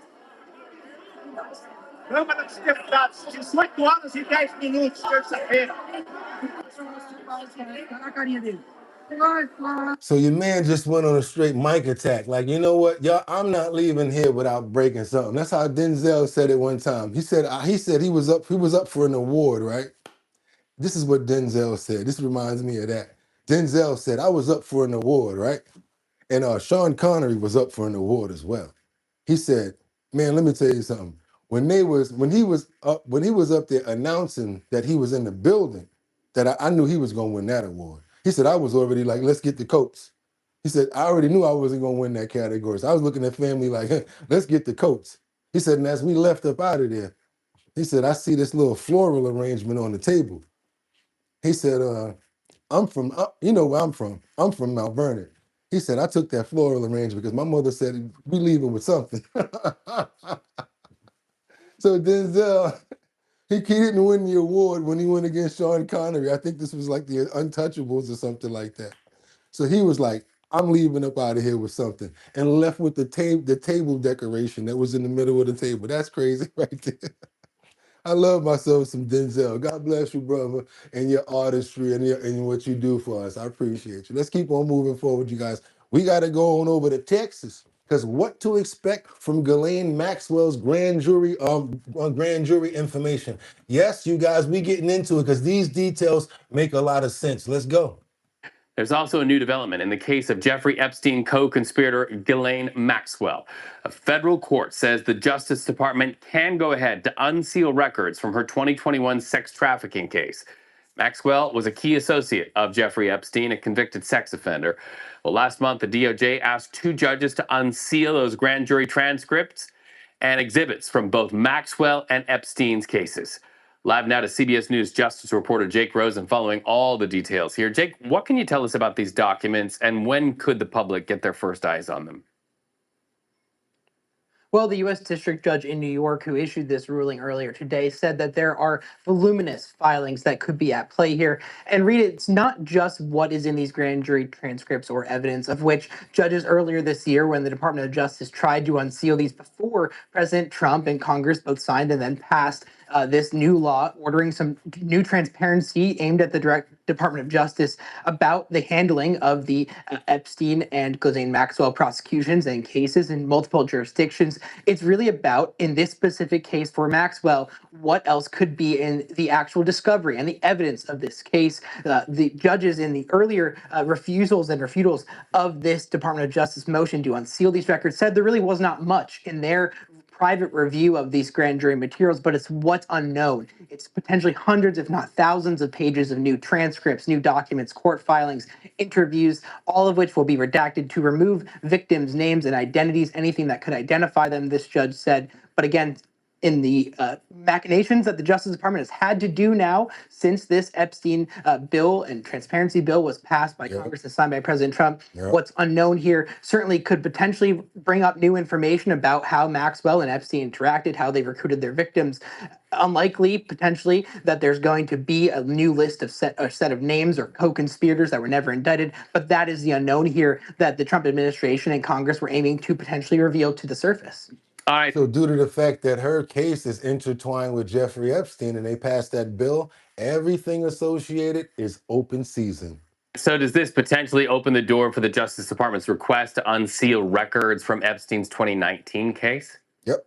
So your man just went on a straight mic attack. Like, you know what, y'all, I'm not leaving here without breaking something. That's how Denzel said it one time. He said he was up for an award, right? This is what Denzel said. This reminds me of that. Denzel said, I was up for an award, right? And Sean Connery was up for an award as well. He said, man, let me tell you something. When he was up there announcing that he was in the building, that I knew he was gonna win that award. He said, I was already like, let's get the coats. He said, I already knew I wasn't gonna win that category. So I was looking at family like, let's get the coats. He said, and as we left up out of there, he said, I see this little floral arrangement on the table. He said, I'm from, you know where I'm from. I'm from Mount Vernon. He said, I took that floral arrangement because my mother said we leaving with something. So Denzel, he didn't win the award when he went against Sean Connery. I think this was like the Untouchables or something like that. So he was like, I'm leaving up out of here with something, and left with the table decoration that was in the middle of the table. That's crazy right there. I love myself some Denzel. God bless you, brother, and your artistry and what you do for us. I appreciate you. Let's keep on moving forward, you guys. We got to go on over to Texas because what to expect from Ghislaine Maxwell's grand jury information. Yes, you guys, we getting into it because these details make a lot of sense. Let's go. There's also a new development in the case of Jeffrey Epstein co-conspirator Ghislaine Maxwell. A federal court says the Justice Department can go ahead to unseal records from her 2021 sex trafficking case. Maxwell was a key associate of Jeffrey Epstein, a convicted sex offender. Well, last month, the DOJ asked 2 judges to unseal those grand jury transcripts and exhibits from both Maxwell and Epstein's cases. Live now to CBS News Justice reporter Jake Rosen following all the details here. Jake, what can you tell us about these documents and when could the public get their first eyes on them? Well, the U.S. District Judge in New York, who issued this ruling earlier today, said that there are voluminous filings that could be at play here. And Rita, it's not just what is in these grand jury transcripts or evidence, of which judges earlier this year, when the Department of Justice tried to unseal these before President Trump and Congress both signed and then passed this new law ordering some new transparency aimed at the Department of Justice about the handling of the Epstein and Ghislaine Maxwell prosecutions and cases in multiple jurisdictions. It's really about, in this specific case for Maxwell, what else could be in the actual discovery and the evidence of this case. The judges in the earlier refusals and refutals of this Department of Justice motion to unseal these records said there really was not much in their private review of these grand jury materials, but it's what's unknown. It's potentially hundreds, if not thousands, of pages of new transcripts, new documents, court filings, interviews, all of which will be redacted to remove victims' names and identities, anything that could identify them, this judge said. But again, in the machinations that the Justice Department has had to do now since this Epstein bill and transparency bill was passed by Congress and signed by President Trump. What's unknown here certainly could potentially bring up new information about how Maxwell and Epstein interacted, how they recruited their victims. Unlikely, potentially, that there's going to be a new list of set of names or co-conspirators that were never indicted, but that is the unknown here that the Trump administration and Congress were aiming to potentially reveal to the surface. All right. So due to the fact that her case is intertwined with Jeffrey Epstein and they passed that bill, everything associated is open season. So does this potentially open the door for the Justice Department's request to unseal records from Epstein's 2019 case? Yep.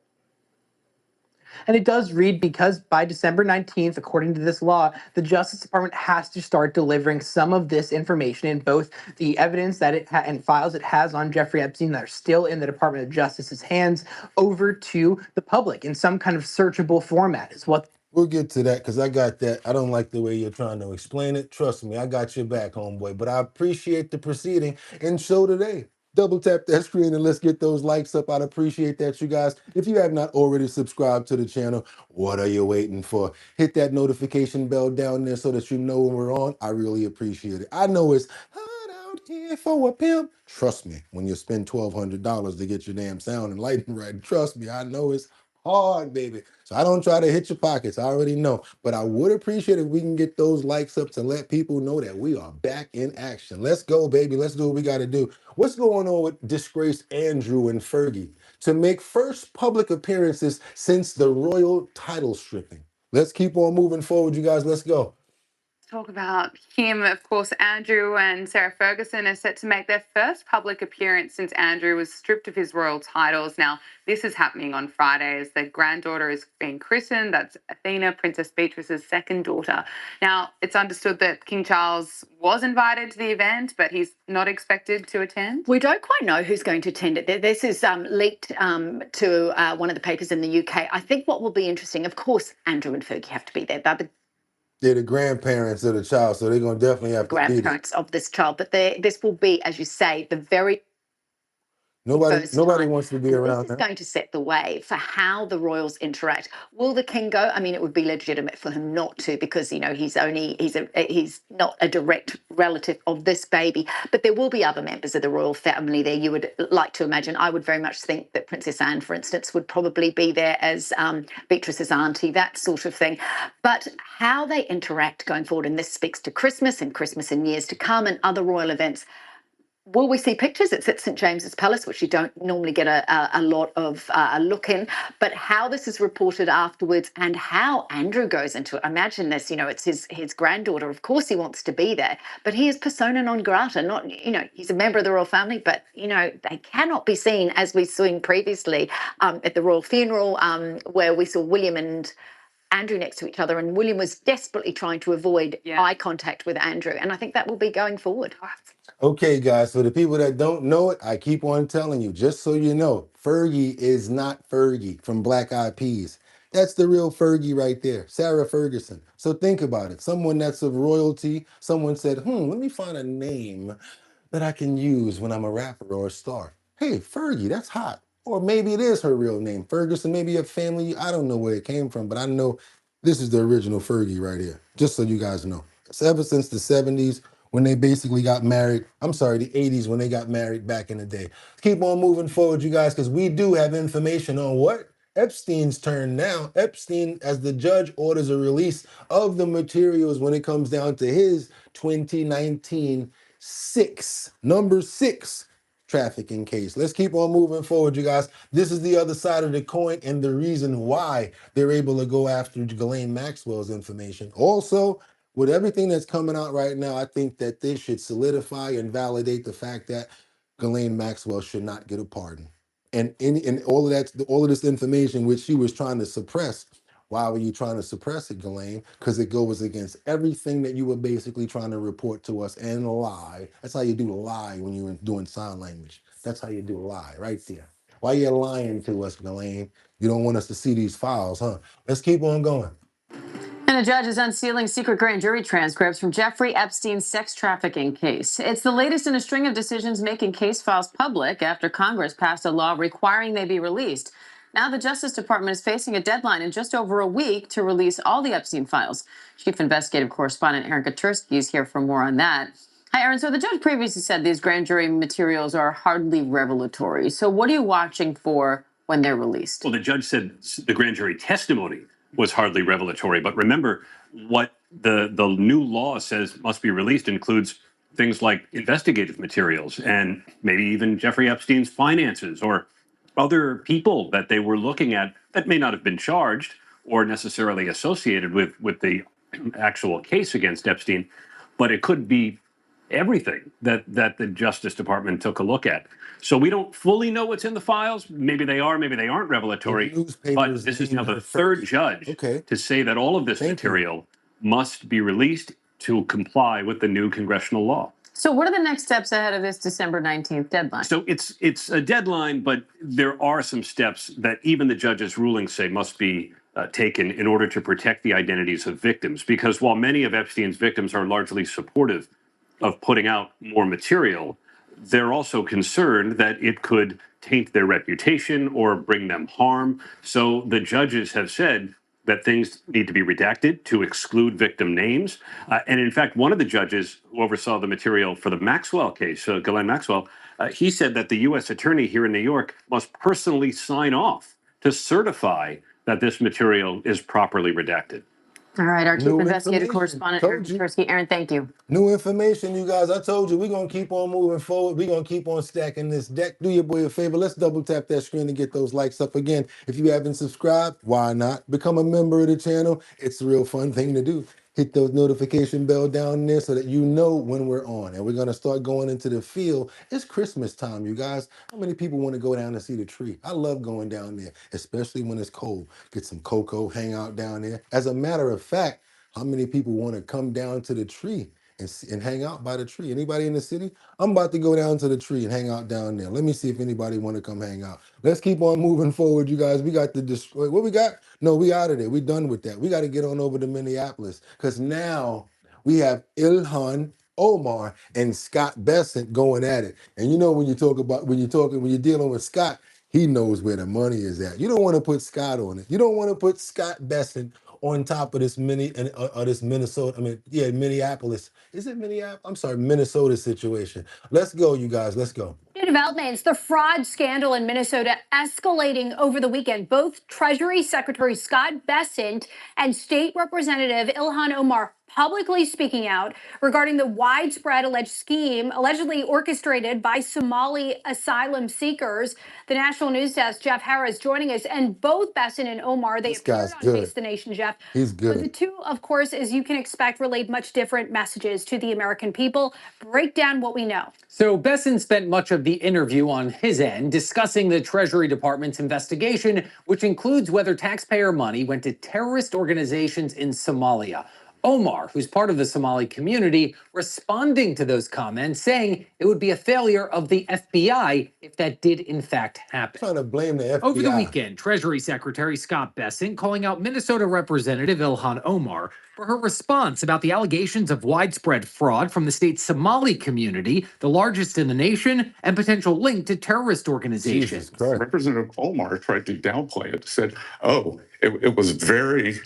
And it does read because by December 19th, according to this law, the Justice Department has to start delivering some of this information in both the evidence that it and files it has on Jeffrey Epstein that are still in the Department of Justice's hands over to the public in some kind of searchable format is what. We'll get to that because I got that. I don't like the way you're trying to explain it. Trust me, I got your back, homeboy. But I appreciate the proceeding, and so today. Double tap that screen and let's get those likes up. I'd appreciate that, you guys. If you have not already subscribed to the channel, what are you waiting for? Hit that notification bell down there so that you know when we're on. I really appreciate it. I know it's hot out here for a pimp. Trust me, when you spend $1,200 to get your damn sound and lighting right, trust me, I know it's hard, baby. So I don't try to hit your pockets. I already know. But I would appreciate if we can get those likes up to let people know that we are back in action. Let's go, baby. Let's do what we got to do. What's going on with disgraced Andrew and Fergie to make first public appearances since the royal title stripping? Let's keep on moving forward, you guys. Let's go. Talk about him, of course. Andrew and Sarah Ferguson are set to make their first public appearance since Andrew was stripped of his royal titles. Now, this is happening on Friday as their granddaughter is being christened. That's Athena, Princess Beatrice's second daughter. Now, it's understood that King Charles was invited to the event, but he's not expected to attend. We don't quite know who's going to attend it. This is leaked to one of the papers in the UK. I think what will be interesting, of course, Andrew and Fergie have to be there. They're the They're the grandparents of the child, so they're going to definitely have to be there. Grandparents of this child, but this will be, as you say, the very Nobody wants to be around this is going to set the way for how the royals interact. Will the king go? I mean, it would be legitimate for him not to, because he's not a direct relative of this baby. But there will be other members of the royal family there. You would like to imagine. I would very much think that Princess Anne, for instance, would probably be there as Beatrice's auntie, that sort of thing. But how they interact going forward, and this speaks to Christmas in years to come and other royal events. Will we see pictures? It's at St James's Palace, which you don't normally get a lot of a look in. But how this is reported afterwards and how Andrew goes into it. Imagine this, it's his granddaughter. Of course he wants to be there, but he is persona non grata. Not, he's a member of the royal family, but, they cannot be seen, as we've seen previously at the royal funeral, where we saw William and Andrew next to each other, and William was desperately trying to avoid eye contact with Andrew. And I think that will be going forward. Okay, guys, for the people that don't know it, I keep on telling you, just so you know, Fergie is not Fergie from Black Eyed Peas. That's the real Fergie right there, Sarah Ferguson. So think about it. Someone that's of royalty, someone said, let me find a name that I can use when I'm a rapper or a star. Hey, Fergie, that's hot. Or maybe it is her real name, Ferguson, maybe a family, I don't know where it came from, but I know this is the original Fergie right here, just so you guys know. It's ever since the 70s, when they basically got married. I'm sorry, the 80s when they got married back in the day. Keep on moving forward, you guys, because we do have information on what? Epstein's turn now. Epstein, as the judge orders a release of the materials when it comes down to his 2019 number six trafficking case. Let's keep on moving forward, you guys. This is the other side of the coin and the reason why they're able to go after Ghislaine Maxwell's information. Also, with everything that's coming out right now, I think that this should solidify and validate the fact that Ghislaine Maxwell should not get a pardon. And all of this information which she was trying to suppress. Why were you trying to suppress it, Ghislaine? Because it goes against everything that you were basically trying to report to us and lie. That's how you do lie when you're doing sign language. That's how you do lie, right there. Why are you lying to us, Ghislaine? You don't want us to see these files, huh? Let's keep on going. And a judge is unsealing secret grand jury transcripts from Jeffrey Epstein's sex trafficking case. It's the latest in a string of decisions making case files public after Congress passed a law requiring they be released. Now the Justice Department is facing a deadline in just over a week to release all the Epstein files. Chief Investigative Correspondent Aaron Katursky is here for more on that. Hi, Aaron. So the judge previously said these grand jury materials are hardly revelatory. So what are you watching for when they're released? Well, the judge said the grand jury testimony was hardly revelatory. But remember, what the new law says must be released includes things like investigative materials and maybe even Jeffrey Epstein's finances or other people that they were looking at that may not have been charged or necessarily associated with the actual case against Epstein, but it could be everything that the Justice Department took a look at. So we don't fully know what's in the files. Maybe they are, maybe they aren't revelatory. But this is now the third judge to say that all of this material must be released to comply with the new congressional law. So what are the next steps ahead of this December 19th deadline? So it's a deadline, but there are some steps that even the judge's rulings say must be taken in order to protect the identities of victims. Because while many of Epstein's victims are largely supportive of putting out more material, they're also concerned that it could taint their reputation or bring them harm. So the judges have said that things need to be redacted to exclude victim names. And in fact, one of the judges who oversaw the material for the Maxwell case, Ghislaine Maxwell, he said that the U.S. attorney here in New York must personally sign off to certify that this material is properly redacted. All right, our chief New investigative information. correspondent, Aaron Told you. Petrovsky. Aaron, thank you. New information, you guys. I told you, we're going to keep on moving forward. We're going to keep on stacking this deck. Do your boy a favor. Let's double tap that screen and get those likes up again. If you haven't subscribed, why not? Become a member of the channel. It's a real fun thing to do. Hit those notification bell down there so that you know when we're on. And we're going to start going into the field. It's Christmas time, you guys. How many people want to go down and see the tree? I love going down there, especially when it's cold. Get some cocoa, hang out down there. As a matter of fact, how many people want to come down to the tree and hang out by the tree? Anybody in the city? I'm about to go down to the tree and hang out down there. Let me see if anybody want to come hang out. Let's keep on moving forward, you guys. We got to destroy. What we got? No, we out of there. We done with that. We got to get on over to Minneapolis because now we have Ilhan Omar and Scott Bessent going at it. And you know when you're dealing with Scott, he knows where the money is at. You don't want to put Scott on it. You don't want to put Scott Bessent on top of this this Minnesota, Minneapolis. Is it Minneapolis? I'm sorry, Minnesota situation. Let's go, you guys. Let's go. New developments. The fraud scandal in Minnesota escalating over the weekend. Both Treasury Secretary Scott Bessent and State Representative Ilhan Omar publicly speaking out regarding the widespread alleged scheme allegedly orchestrated by Somali asylum seekers. The National News Desk, Jeff Harris, joining us. And both Bessent and Omar, they appeared on Face the Nation, Jeff. He's good. But the two, of course, as you can expect, relayed much different messages to the American people. Break down what we know. So Bessent spent much of the interview on his end discussing the Treasury Department's investigation, which includes whether taxpayer money went to terrorist organizations in Somalia. Omar, who's part of the Somali community, responding to those comments, saying it would be a failure of the FBI if that did in fact happen. Trying to blame the FBI. Over the weekend, Treasury Secretary Scott Bessent calling out Minnesota Representative Ilhan Omar for her response about the allegations of widespread fraud from the state's Somali community, the largest in the nation, and potential link to terrorist organizations. Representative Omar tried to downplay it, said, "Oh, it was very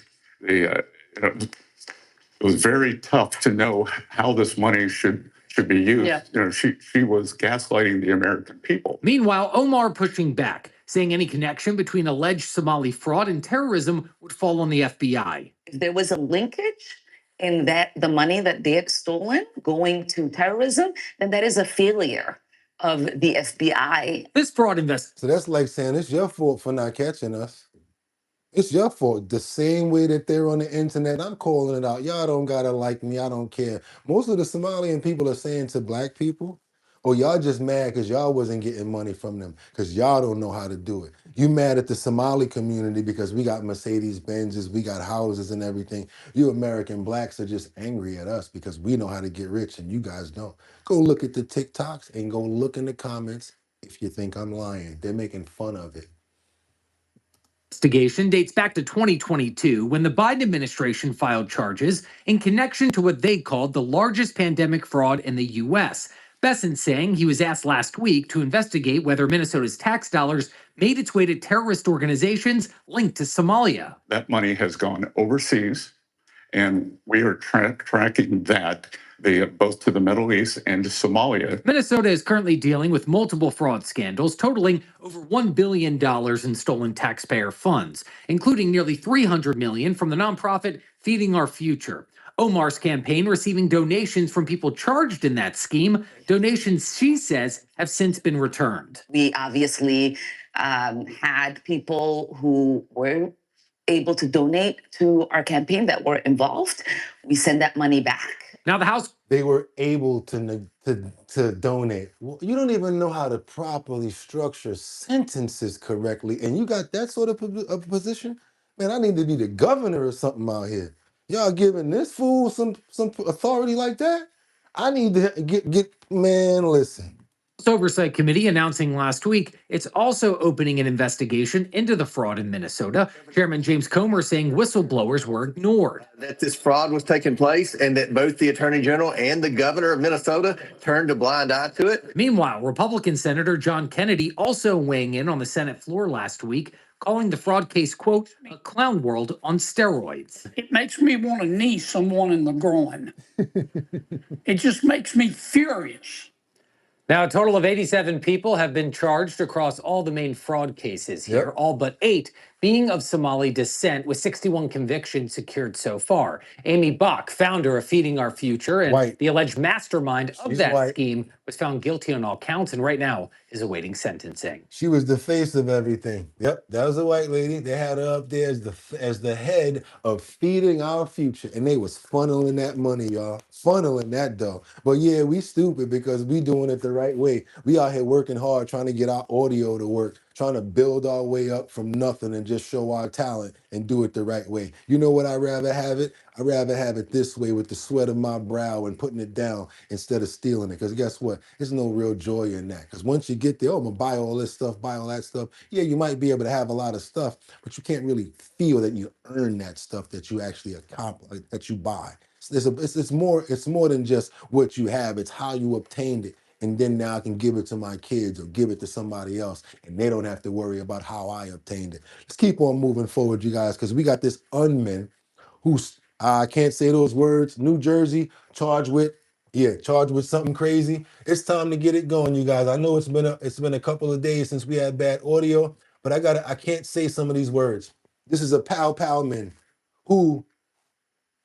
it was very tough to know how this money should be used." Yeah. She was gaslighting the American people. Meanwhile, Omar pushing back, saying any connection between alleged Somali fraud and terrorism would fall on the FBI. If there was a linkage in that the money that they had stolen going to terrorism, then that is a failure of the FBI. This fraud investigation. So that's like saying it's your fault for not catching us. It's your fault. The same way that they're on the internet, I'm calling it out. Y'all don't gotta like me. I don't care. Most of the Somalian people are saying to black people, oh, y'all just mad because y'all wasn't getting money from them because y'all don't know how to do it. You mad at the Somali community because we got Mercedes Benzes, we got houses and everything. You American blacks are just angry at us because we know how to get rich and you guys don't. Go look at the TikToks and go look in the comments if you think I'm lying. They're making fun of it. Investigation dates back to 2022 when the Biden administration filed charges in connection to what they called the largest pandemic fraud in the U.S. Bessent saying he was asked last week to investigate whether Minnesota's tax dollars made its way to terrorist organizations linked to Somalia. That money has gone overseas, and we are tracking that both to the Middle East and to Somalia. Minnesota is currently dealing with multiple fraud scandals totaling over $1 billion in stolen taxpayer funds, including nearly $300 million from the nonprofit Feeding Our Future. Omar's campaign receiving donations from people charged in that scheme, donations she says have since been returned. We obviously had people who were able to donate to our campaign that were involved. We send that money back. Now the House. They were able to donate. Well, you don't even know how to properly structure sentences correctly, and you got that sort of position? Man, I need to be the governor or something out here. Y'all giving this fool some authority like that? I need to man, listen. Oversight Committee announcing last week it's also opening an investigation into the fraud in Minnesota. Chairman James Comer saying whistleblowers were ignored. That this fraud was taking place and that both the Attorney General and the governor of Minnesota turned a blind eye to it. Meanwhile, Republican Senator John Kennedy also weighing in on the Senate floor last week, calling the fraud case, quote, a clown world on steroids. It makes me want to knee someone in the groin. It just makes me furious Now, a total of 87 people have been charged across all the main fraud cases here, all but 8 being of Somali descent, with 61 convictions secured so far. Amy Bach, founder of Feeding Our Future and the alleged mastermind of that scheme, was found guilty on all counts and right now is awaiting sentencing. She was the face of everything. Yep, that was a white lady. They had her up there as the head of Feeding Our Future, and they was funneling that money, y'all. Funneling that dough. But yeah, we stupid because we doing it the right way. We out here working hard trying to get our audio to work, trying to build our way up from nothing and just show our talent and do it the right way. You know what I'd rather have it? I'd rather have it this way with the sweat of my brow and putting it down instead of stealing it. Because guess what? There's no real joy in that. Because once you get there, oh, I'm going to buy all this stuff, buy all that stuff. Yeah, you might be able to have a lot of stuff, but you can't really feel that you earn that stuff that you actually accomplish, that you buy. It's more than just what you have. It's how you obtained it. And then now I can give it to my kids or give it to somebody else, and they don't have to worry about how I obtained it. Let's keep on moving forward, you guys, because we got this unman who's, I can't say those words, New Jersey, charged with something crazy. It's time to get it going, you guys. I know it's been a couple of days since we had bad audio, but I can't say some of these words. This is a pow man who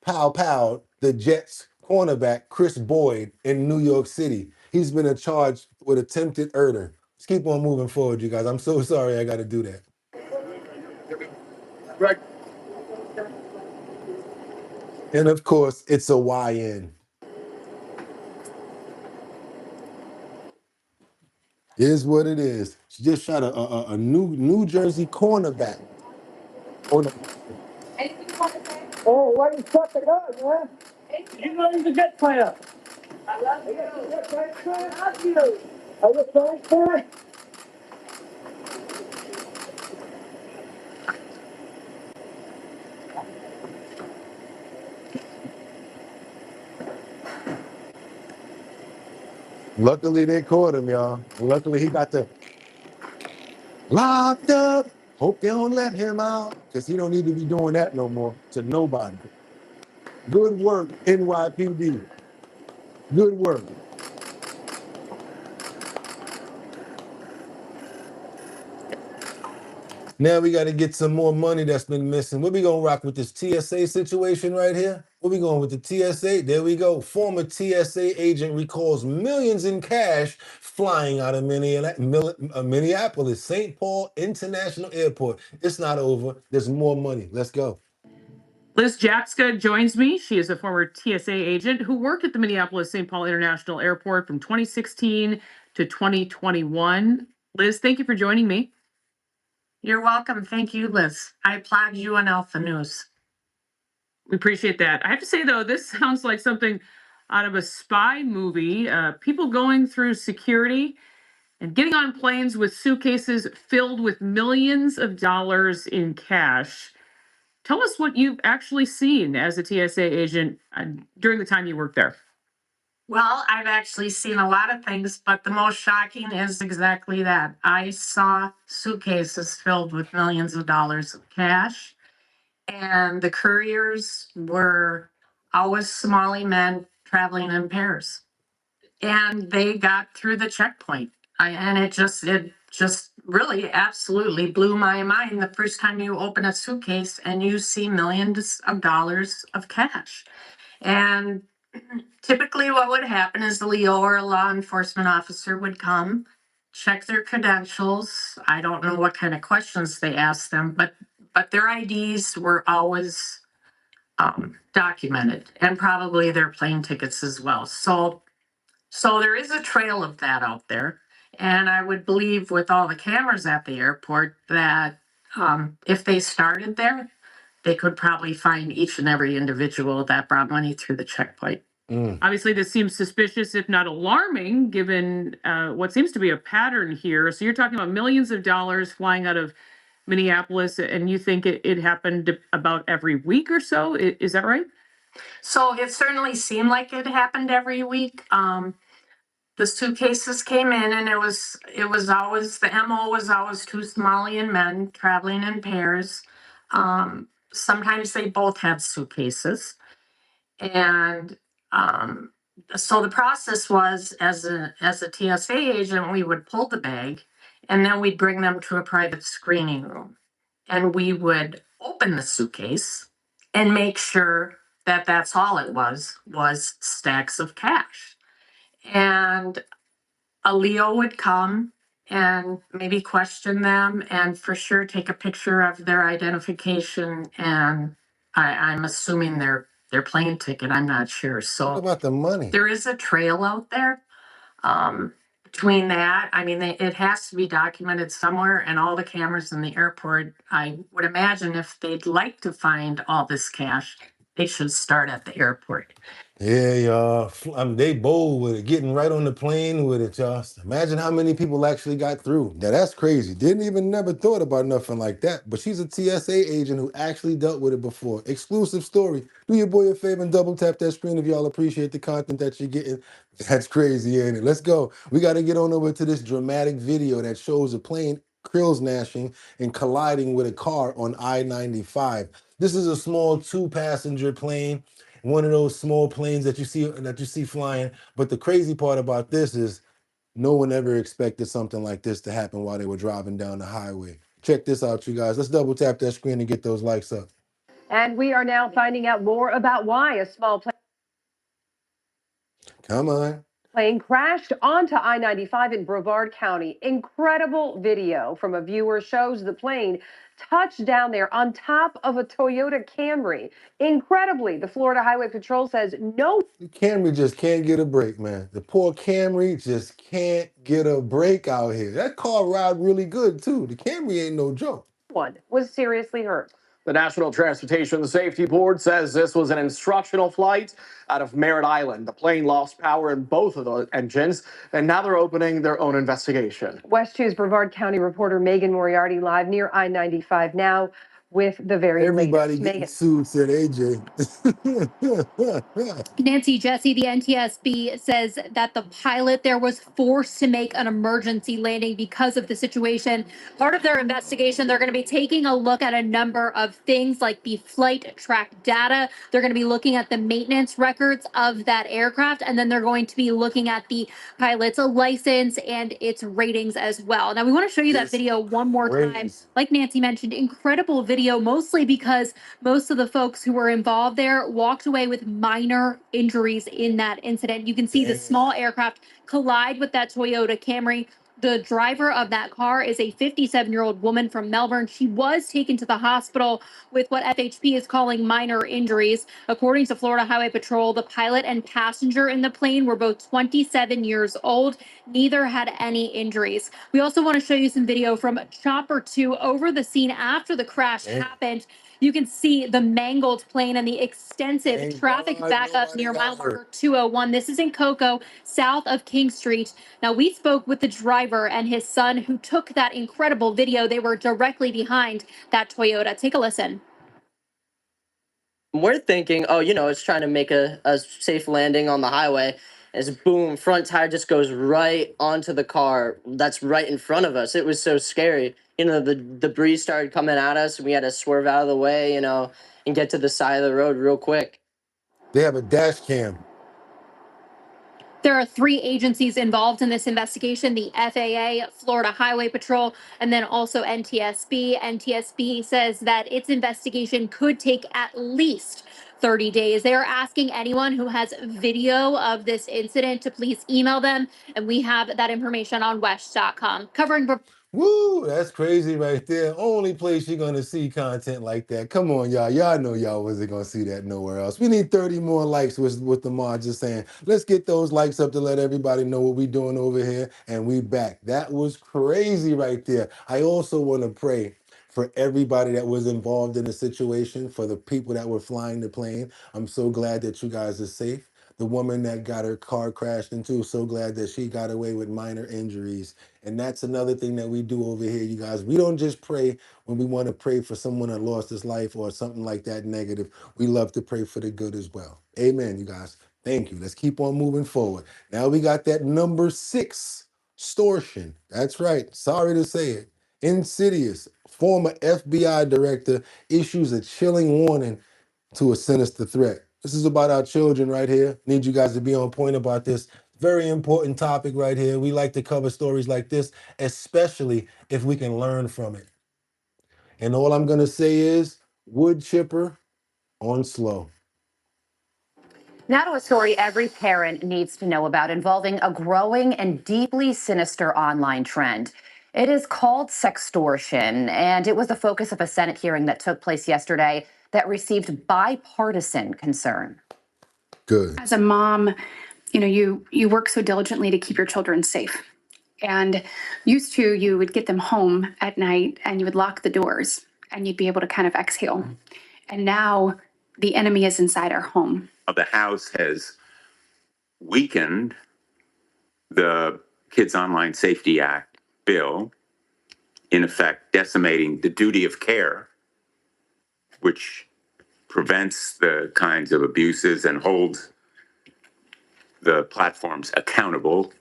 pow the Jets cornerback Chris Boyd in New York City. He's been charged with attempted murder. Let's keep on moving forward, you guys. I'm so sorry I got to do that. Right. And of course, it's a YN. It is what it is. She just shot a New Jersey cornerback. Oh, why you shut the gun, man? You know he's a Jet player. I love you. I love you. Are you sorry, sir? Luckily, they caught him, y'all. Luckily, he got locked up. Hope they don't let him out because he don't need to be doing that no more to nobody. Good work, NYPD. Good work. Now we got to get some more money that's been missing. What we going to rock with this TSA situation right here? What we going with the TSA? There we go. Former TSA agent recalls millions in cash flying out of Minneapolis, St. Paul International Airport. It's not over. There's more money. Let's go. Liz Jackska joins me. She is a former TSA agent who worked at the Minneapolis-St. Paul International Airport from 2016 to 2021. Liz, thank you for joining me. You're welcome. Thank you, Liz. I applaud you and Alpha News. We appreciate that. I have to say, though, this sounds like something out of a spy movie. People going through security and getting on planes with suitcases filled with millions of dollars in cash. Tell us what you've actually seen as a TSA agent during the time you worked there. Well, I've actually seen a lot of things, but the most shocking is exactly that. I saw suitcases filled with millions of dollars of cash, and the couriers were always Somali men traveling in pairs. And they got through the checkpoint. And it just really absolutely blew my mind the first time you open a suitcase and you see millions of dollars of cash. And typically what would happen is the Leo or a law enforcement officer would come, check their credentials. I don't know what kind of questions they asked them, but their IDs were always documented, and probably their plane tickets as well. So there is a trail of that out there. And I would believe with all the cameras at the airport that if they started there, they could probably find each and every individual that brought money through the checkpoint. Obviously, this seems suspicious, if not alarming, given what seems to be a pattern here. So you're talking about millions of dollars flying out of Minneapolis, and you think it happened about every week or so? Is that right? So it certainly seemed like it happened every week. The suitcases came in, and it was always, the MO was always two Somalian men traveling in pairs. Sometimes they both had suitcases, and So the process was, as a TSA agent, we would pull the bag and then we'd bring them to a private screening room and we would open the suitcase and make sure that that's all it was stacks of cash. And a Leo would come and maybe question them and for sure take a picture of their identification and I'm assuming their plane ticket. I'm not sure. What So about the money? there is a trail out there. Between that, I mean, it has to be documented somewhere, and all the cameras in the airport. I would imagine if they'd like to find all this cash, they should start at the airport. Yeah, y'all. They bold with it, getting right on the plane with it, y'all. Imagine how many people actually got through. Now that's crazy. Didn't even never thought about nothing like that. But she's a TSA agent who actually dealt with it before. Exclusive story. Do your boy a favor and double tap that screen if y'all appreciate the content that you're getting. That's crazy, ain't it? Let's go. We got to get on over to this dramatic video that shows a plane krills gnashing and colliding with a car on I-95. This is a small 2-passenger plane, one of those small planes that you see flying. But the crazy part about this is no one ever expected something like this to happen while they were driving down the highway. Check this out, you guys. Let's double tap that screen and get those likes up. And we are now finding out more about why a small Come on. plane crashed onto I-95 in Brevard County. Incredible video from a viewer shows the plane touched down there on top of a Toyota Camry. Incredibly, the Florida Highway Patrol says no. The Camry just can't get a break, man. The poor Camry just can't get a break out here. That car ride really good, too. The Camry ain't no joke. One was seriously hurt. The National Transportation Safety Board says this was an instructional flight out of Merritt Island. The plane lost power in both of the engines, and now they're opening their own investigation. West 2's Brevard County reporter Megan Moriarty live near I-95 now with the very Everybody latest. getting Megan. sued, said AJ. Nancy Jesse, the NTSB, says that the pilot there was forced to make an emergency landing because of the situation. Part of their investigation, they're going to be taking a look at a number of things like the flight track data. They're going to be looking at the maintenance records of that aircraft, and then they're going to be looking at the pilot's license and its ratings as well. Now, we want to show you that video one more time. Like Nancy mentioned, incredible video, mostly because most of the folks who were involved there walked away with minor injuries in that incident. You can see the small aircraft collide with that Toyota Camry. The driver of that car is a 57-year-old woman from Melbourne. She was taken to the hospital with what FHP is calling minor injuries. According to Florida Highway Patrol, the pilot and passenger in the plane were both 27 years old. Neither had any injuries. We also want to show you some video from Chopper 2 over the scene after the crash happened. You can see the mangled plane and the extensive traffic backup near mile marker 201. This is in Cocoa, south of King Street. Now, we spoke with the driver and his son who took that incredible video. They were directly behind that Toyota. Take a listen. We're thinking, oh, it's trying to make a safe landing on the highway. As boom, front tire just goes right onto the car that's right in front of us. It was so scary. The debris started coming at us, and we had to swerve out of the way, and get to the side of the road real quick. They have a dash cam. There are 3 agencies involved in this investigation: the FAA, Florida Highway Patrol, and then also NTSB. NTSB says that its investigation could take at least 30 days. They are asking anyone who has video of this incident to please email them, and we have that information on wesh.com. Covering. Woo, that's crazy right there. Only place you're going to see content like that. Come on, y'all. Y'all know y'all wasn't going to see that nowhere else. We need 30 more likes with the mod just saying, let's get those likes up to let everybody know what we're doing over here. And we back. That was crazy right there. I also want to pray for everybody that was involved in the situation, for the people that were flying the plane. I'm so glad that you guys are safe. The woman that got her car crashed into, so glad that she got away with minor injuries. And that's another thing that we do over here, you guys. We don't just pray when we want to pray for someone that lost his life or something like that negative. We love to pray for the good as well. Amen, you guys. Thank you. Let's keep on moving forward. Now we got that number 6, extortion. That's right. Sorry to say it. Insidious. Former FBI director issues a chilling warning to a sinister threat. This is about our children right here. Need you guys to be on point about this. Very important topic right here. We like to cover stories like this, especially if we can learn from it. And all I'm going to say is wood chipper on slow. Now to a story every parent needs to know about involving a growing and deeply sinister online trend. It is called sextortion, and it was the focus of a Senate hearing that took place yesterday that received bipartisan concern. Good. As a mom, you work so diligently to keep your children safe. And used to, you would get them home at night and you would lock the doors and you'd be able to kind of exhale. And now the enemy is inside our home. The House has weakened the Kids Online Safety Act bill, in effect decimating the duty of care, which prevents the kinds of abuses and holds the platforms accountable.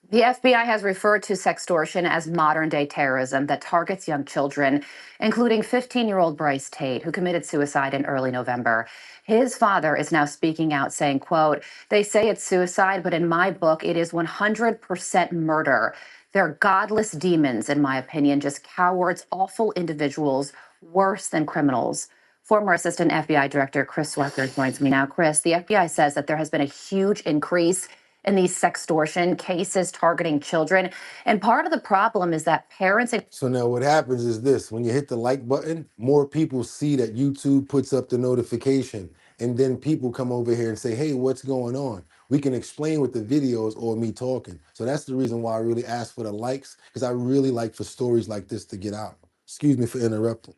The FBI has referred to sextortion as modern-day terrorism that targets young children, including 15-year-old Bryce Tate, who committed suicide in early November. His father is now speaking out saying, quote, "They say it's suicide, but in my book, it is 100% murder. They're godless demons, in my opinion, just cowards, awful individuals, worse than criminals." Former Assistant FBI Director Chris Swecker joins me now. Chris, the FBI says that there has been a huge increase in these sextortion cases targeting children. And part of the problem is that parents... So now what happens is this. When you hit the like button, more people see that YouTube puts up the notification. And then people come over here and say, hey, what's going on? We can explain with the videos or me talking. So that's the reason why I really ask for the likes, because I really like for stories like this to get out. Excuse me for interrupting.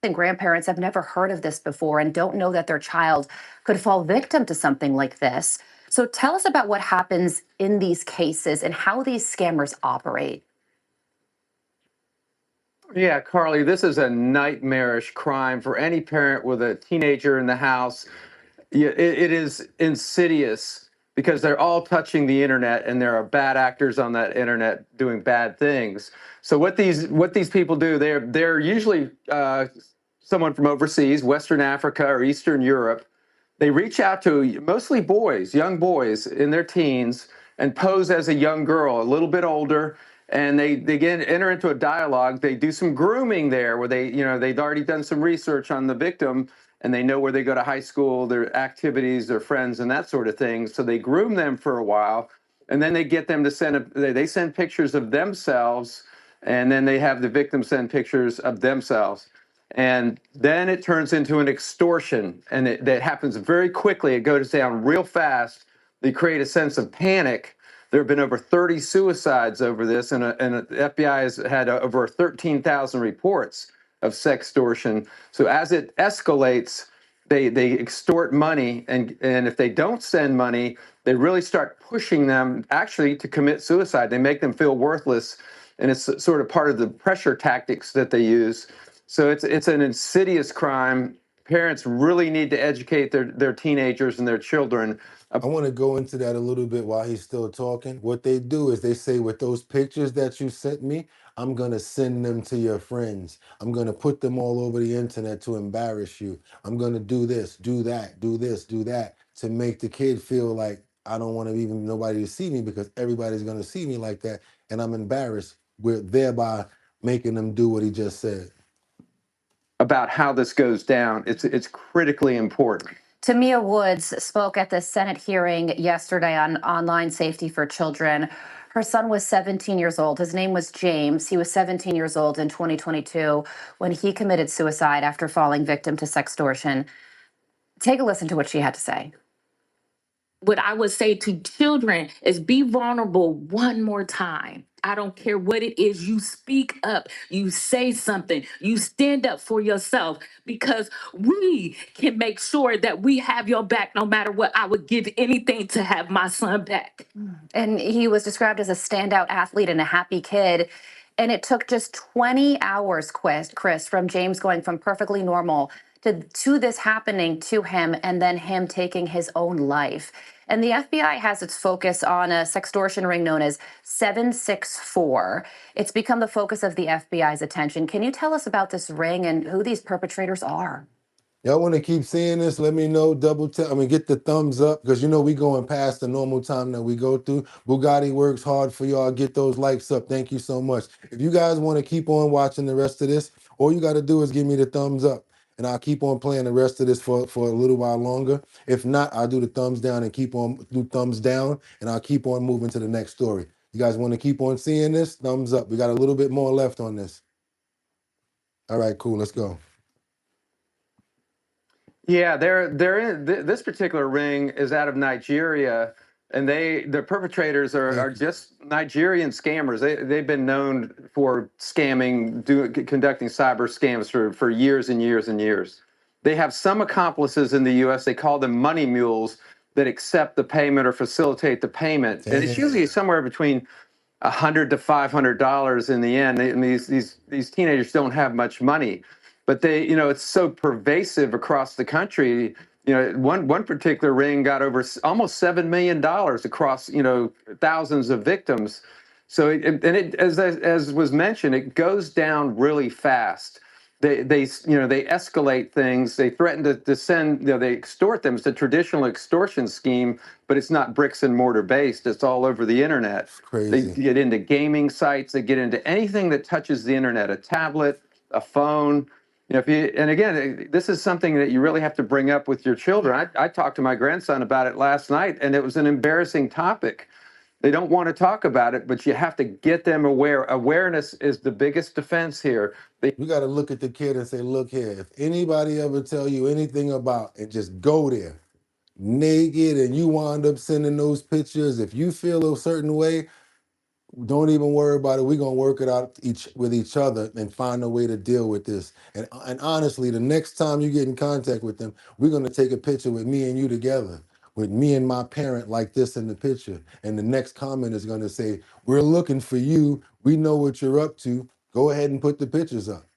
And grandparents have never heard of this before and don't know that their child could fall victim to something like this. So tell us about what happens in these cases and how these scammers operate. Yeah, Carly, this is a nightmarish crime for any parent with a teenager in the house. It is insidious because they're all touching the internet and there are bad actors on that internet doing bad things. So what these people do, they're usually someone from overseas, Western Africa or Eastern Europe. They reach out to mostly boys, young boys in their teens, and pose as a young girl, a little bit older, and they enter into a dialogue. They do some grooming there where they've already done some research on the victim and they know where they go to high school, their activities, their friends, and that sort of thing. So they groom them for a while, and then they get them to send pictures of themselves, and then they have the victim send pictures of themselves. And then it turns into an extortion, and that happens very quickly. It goes down real fast. They create a sense of panic. There have been over 30 suicides over this, and the FBI has had over 13,000 reports of sextortion. So as it escalates, they extort money, and if they don't send money, they really start pushing them actually to commit suicide. They make them feel worthless, and it's sort of part of the pressure tactics that they use. So it's an insidious crime. Parents really need to educate their teenagers and their children. I want to go into that a little bit while he's still talking. What they do is they say, with those pictures that you sent me, I'm going to send them to your friends. I'm going to put them all over the internet to embarrass you. I'm going to do this, do that, do this, do that, to make the kid feel like I don't want nobody to see me because everybody's going to see me like that, and I'm embarrassed. We're thereby making them do what he just said. About how this goes down, it's critically important. Tamia Woods spoke at the Senate hearing yesterday on online safety for children. Her son was 17 years old. His name was James. He was 17 years old in 2022 when he committed suicide after falling victim to sextortion. Take a listen to what she had to say. What I would say to children is be vulnerable one more time. I don't care what it is. You speak up, you say something, you stand up for yourself, because we can make sure that we have your back no matter what. I would give anything to have my son back. And he was described as a standout athlete and a happy kid. And it took just 20 hours, Chris, from James going from perfectly normal to this happening to him and then him taking his own life. And the FBI has its focus on a sextortion ring known as 764. It's become the focus of the FBI's attention. Can you tell us about this ring and who these perpetrators are? Y'all want to keep seeing this? Let me know. Double tap. Get the thumbs up because you know we going past the normal time that we go through. Bugatti works hard for y'all. Get those likes up. Thank you so much. If you guys want to keep on watching the rest of this, all you got to do is give me the thumbs up, and I'll keep on playing the rest of this for a little while longer. If not, I'll do the thumbs down and do thumbs down, and I'll keep on moving to the next story. You guys want to keep on seeing this? Thumbs up. We got a little bit more left on this. All right, cool. Let's go. Yeah, this particular ring is out of Nigeria, and the perpetrators are just Nigerian scammers. They've been known for scamming, conducting cyber scams for years and years and years. They have some accomplices in the U.S. They call them money mules that accept the payment or facilitate the payment, and it's usually somewhere between $100 to $500 in the end. And these teenagers don't have much money. But it's so pervasive across the country. One particular ring got over almost $7 million across, thousands of victims. So, as was mentioned, it goes down really fast. They escalate things. They threaten to send, they extort them. It's a traditional extortion scheme, but it's not bricks and mortar based. It's all over the internet. It's crazy. They get into gaming sites. They get into anything that touches the internet, a tablet, a phone. And again, this is something that you really have to bring up with your children. I talked to my grandson about it last night, and it was an embarrassing topic. They don't want to talk about it, but you have to get them aware. Awareness is the biggest defense here. We got to look at the kid and say, look here, if anybody ever tell you anything about it, just go there naked and you wind up sending those pictures. If you feel a certain way, don't even worry about it. We're going to work it out with each other and find a way to deal with this. And honestly, the next time you get in contact with them, we're going to take a picture with me and you together, with me and my parent like this in the picture. And the next comment is going to say, we're looking for you. We know what you're up to. Go ahead and put the pictures up.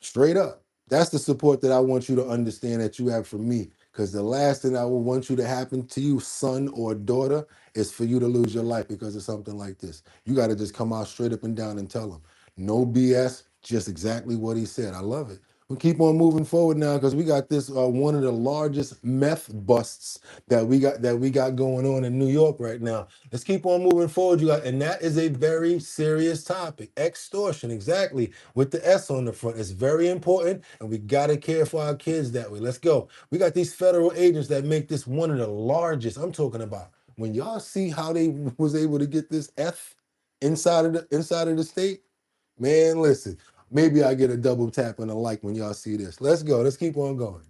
Straight up. That's the support that I want you to understand that you have from me. Because the last thing I will want you to happen to you, son or daughter, is for you to lose your life because of something like this. You got to just come out straight up and down and tell them. No BS, just exactly what he said. I love it. We'll keep on moving forward now because we got this one of the largest meth busts that we got going on in New York right now. Let's keep on moving forward, and that is a very serious topic. Extortion, exactly, with the S on the front. It's very important, and we gotta care for our kids that way. Let's go. We got these federal agents that make this one of the largest. I'm talking about when y'all see how they was able to get this F inside of the state. Man, listen. Maybe I get a double tap and a like when y'all see this. Let's go. Let's keep on going.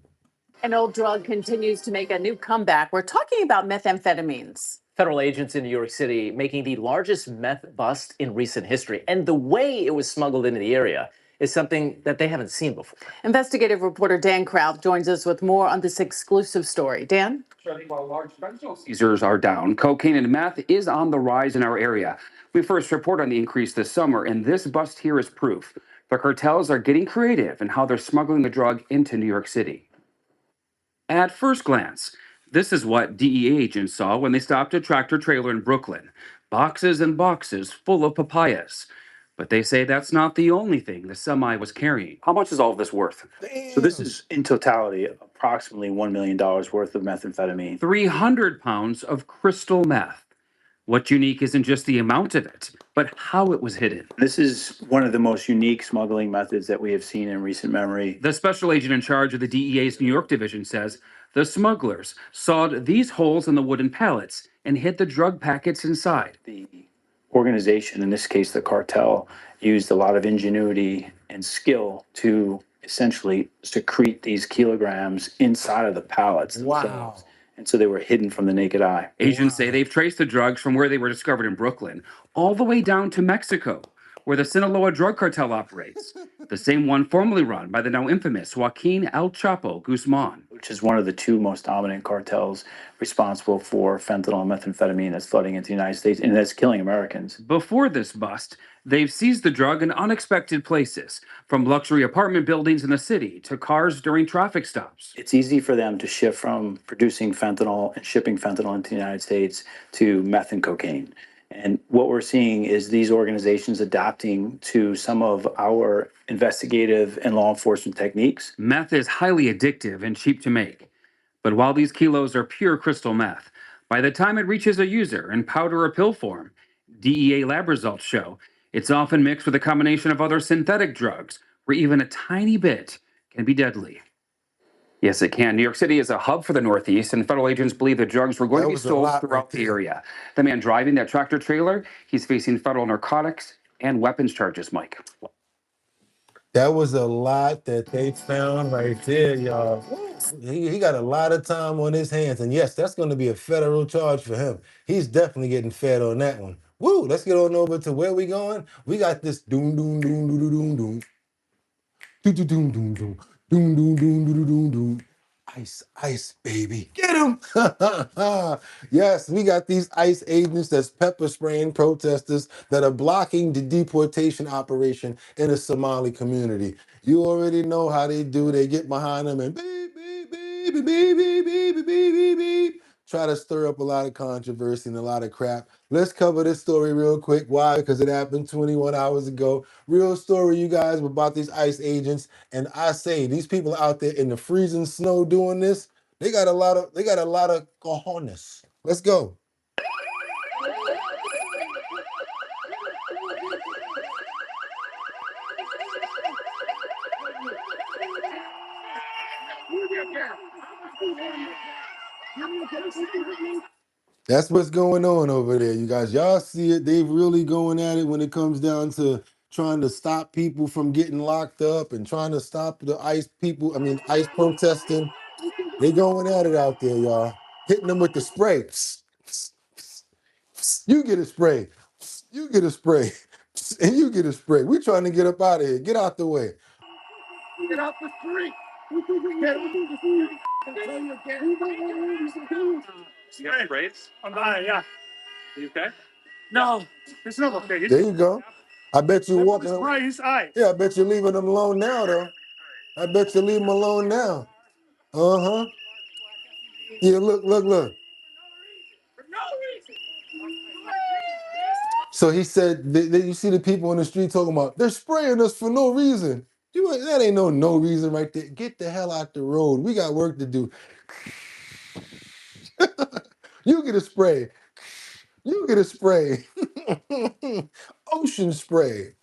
An old drug continues to make a new comeback. We're talking about methamphetamines. Federal agents in New York City making the largest meth bust in recent history. And the way it was smuggled into the area is something that they haven't seen before. Investigative reporter Dan Kraut joins us with more on this exclusive story. Dan? While large fentanyl seizures are down, cocaine and meth is on the rise in our area. We first reported on the increase this summer, and this bust here is proof. The cartels are getting creative in how they're smuggling the drug into New York City. At first glance, this is what DEA agents saw when they stopped a tractor trailer in Brooklyn. Boxes and boxes full of papayas. But they say that's not the only thing the semi was carrying. How much is all of this worth? So this is, in totality, approximately $1 million worth of methamphetamine. 300 pounds of crystal meth. What's unique isn't just the amount of it, but how it was hidden. This is one of the most unique smuggling methods that we have seen in recent memory. The special agent in charge of the DEA's New York division says the smugglers sawed these holes in the wooden pallets and hid the drug packets inside. The organization, in this case the cartel, used a lot of ingenuity and skill to essentially secrete these kilograms inside of the pallets themselves. And so they were hidden from the naked eye. Agents say they've traced the drugs from where they were discovered in Brooklyn all the way down to Mexico, where the Sinaloa drug cartel operates, the same one formerly run by the now infamous Joaquin El Chapo Guzman. Which is one of the two most dominant cartels responsible for fentanyl and methamphetamine that's flooding into the United States and that's killing Americans. Before this bust, they've seized the drug in unexpected places, from luxury apartment buildings in the city to cars during traffic stops. It's easy for them to shift from producing fentanyl and shipping fentanyl into the United States to meth and cocaine. And what we're seeing is these organizations adapting to some of our investigative and law enforcement techniques. Meth is highly addictive and cheap to make. But while these kilos are pure crystal meth, by the time it reaches a user in powder or pill form, DEA lab results show it's often mixed with a combination of other synthetic drugs, where even a tiny bit can be deadly. Yes, it can. New York City is a hub for the Northeast, and federal agents believe the drugs were going to be sold throughout the area. The man driving that tractor trailer, he's facing federal narcotics and weapons charges, Mike. That was a lot that they found right there, y'all. He got a lot of time on his hands. And yes, that's going to be a federal charge for him. He's definitely getting fed on that one. Woo, let's get on over to where we going. We got this doom, doom, doom, doom, doom, doom. Doom, doom, doom, doom, doom. Doom, doom, doom, doom, doom, doom. Ice, ice, baby. Get him. Yes, we got these ICE agents that's pepper spraying protesters that are blocking the deportation operation in the Somali community. You already know how they do. They get behind them and beep, beep, beep, beep, beep, beep, beep, beep, beep, beep. Try to stir up a lot of controversy and a lot of crap. Let's cover this story real quick. Why? Because it happened 21 hours ago. Real story, you guys, about these ICE agents. And I say these people out there in the freezing snow doing this, they got a lot of cojones. Let's go. That's what's going on over there, you guys. Y'all see it. They really going at it when it comes down to trying to stop people from getting locked up and trying to stop the ICE people, ICE protesting. They going at it out there, y'all. Hitting them with the spray. You get a spray. You get a spray. And you get a spray. We're trying to get up out of here. Get out the way. Get off the street. You got sprays? I'm fine, yeah. You okay? No, it's not okay. There you go. I bet you walking. Yeah, I bet you're leaving them alone now, though. I bet you leave them alone now. Uh-huh. Yeah, look. So he said, you see the people in the street talking about, they're spraying us for no reason. That ain't no reason right there. Get the hell out the road. We got work to do. You get a spray. You get a spray. Ocean spray.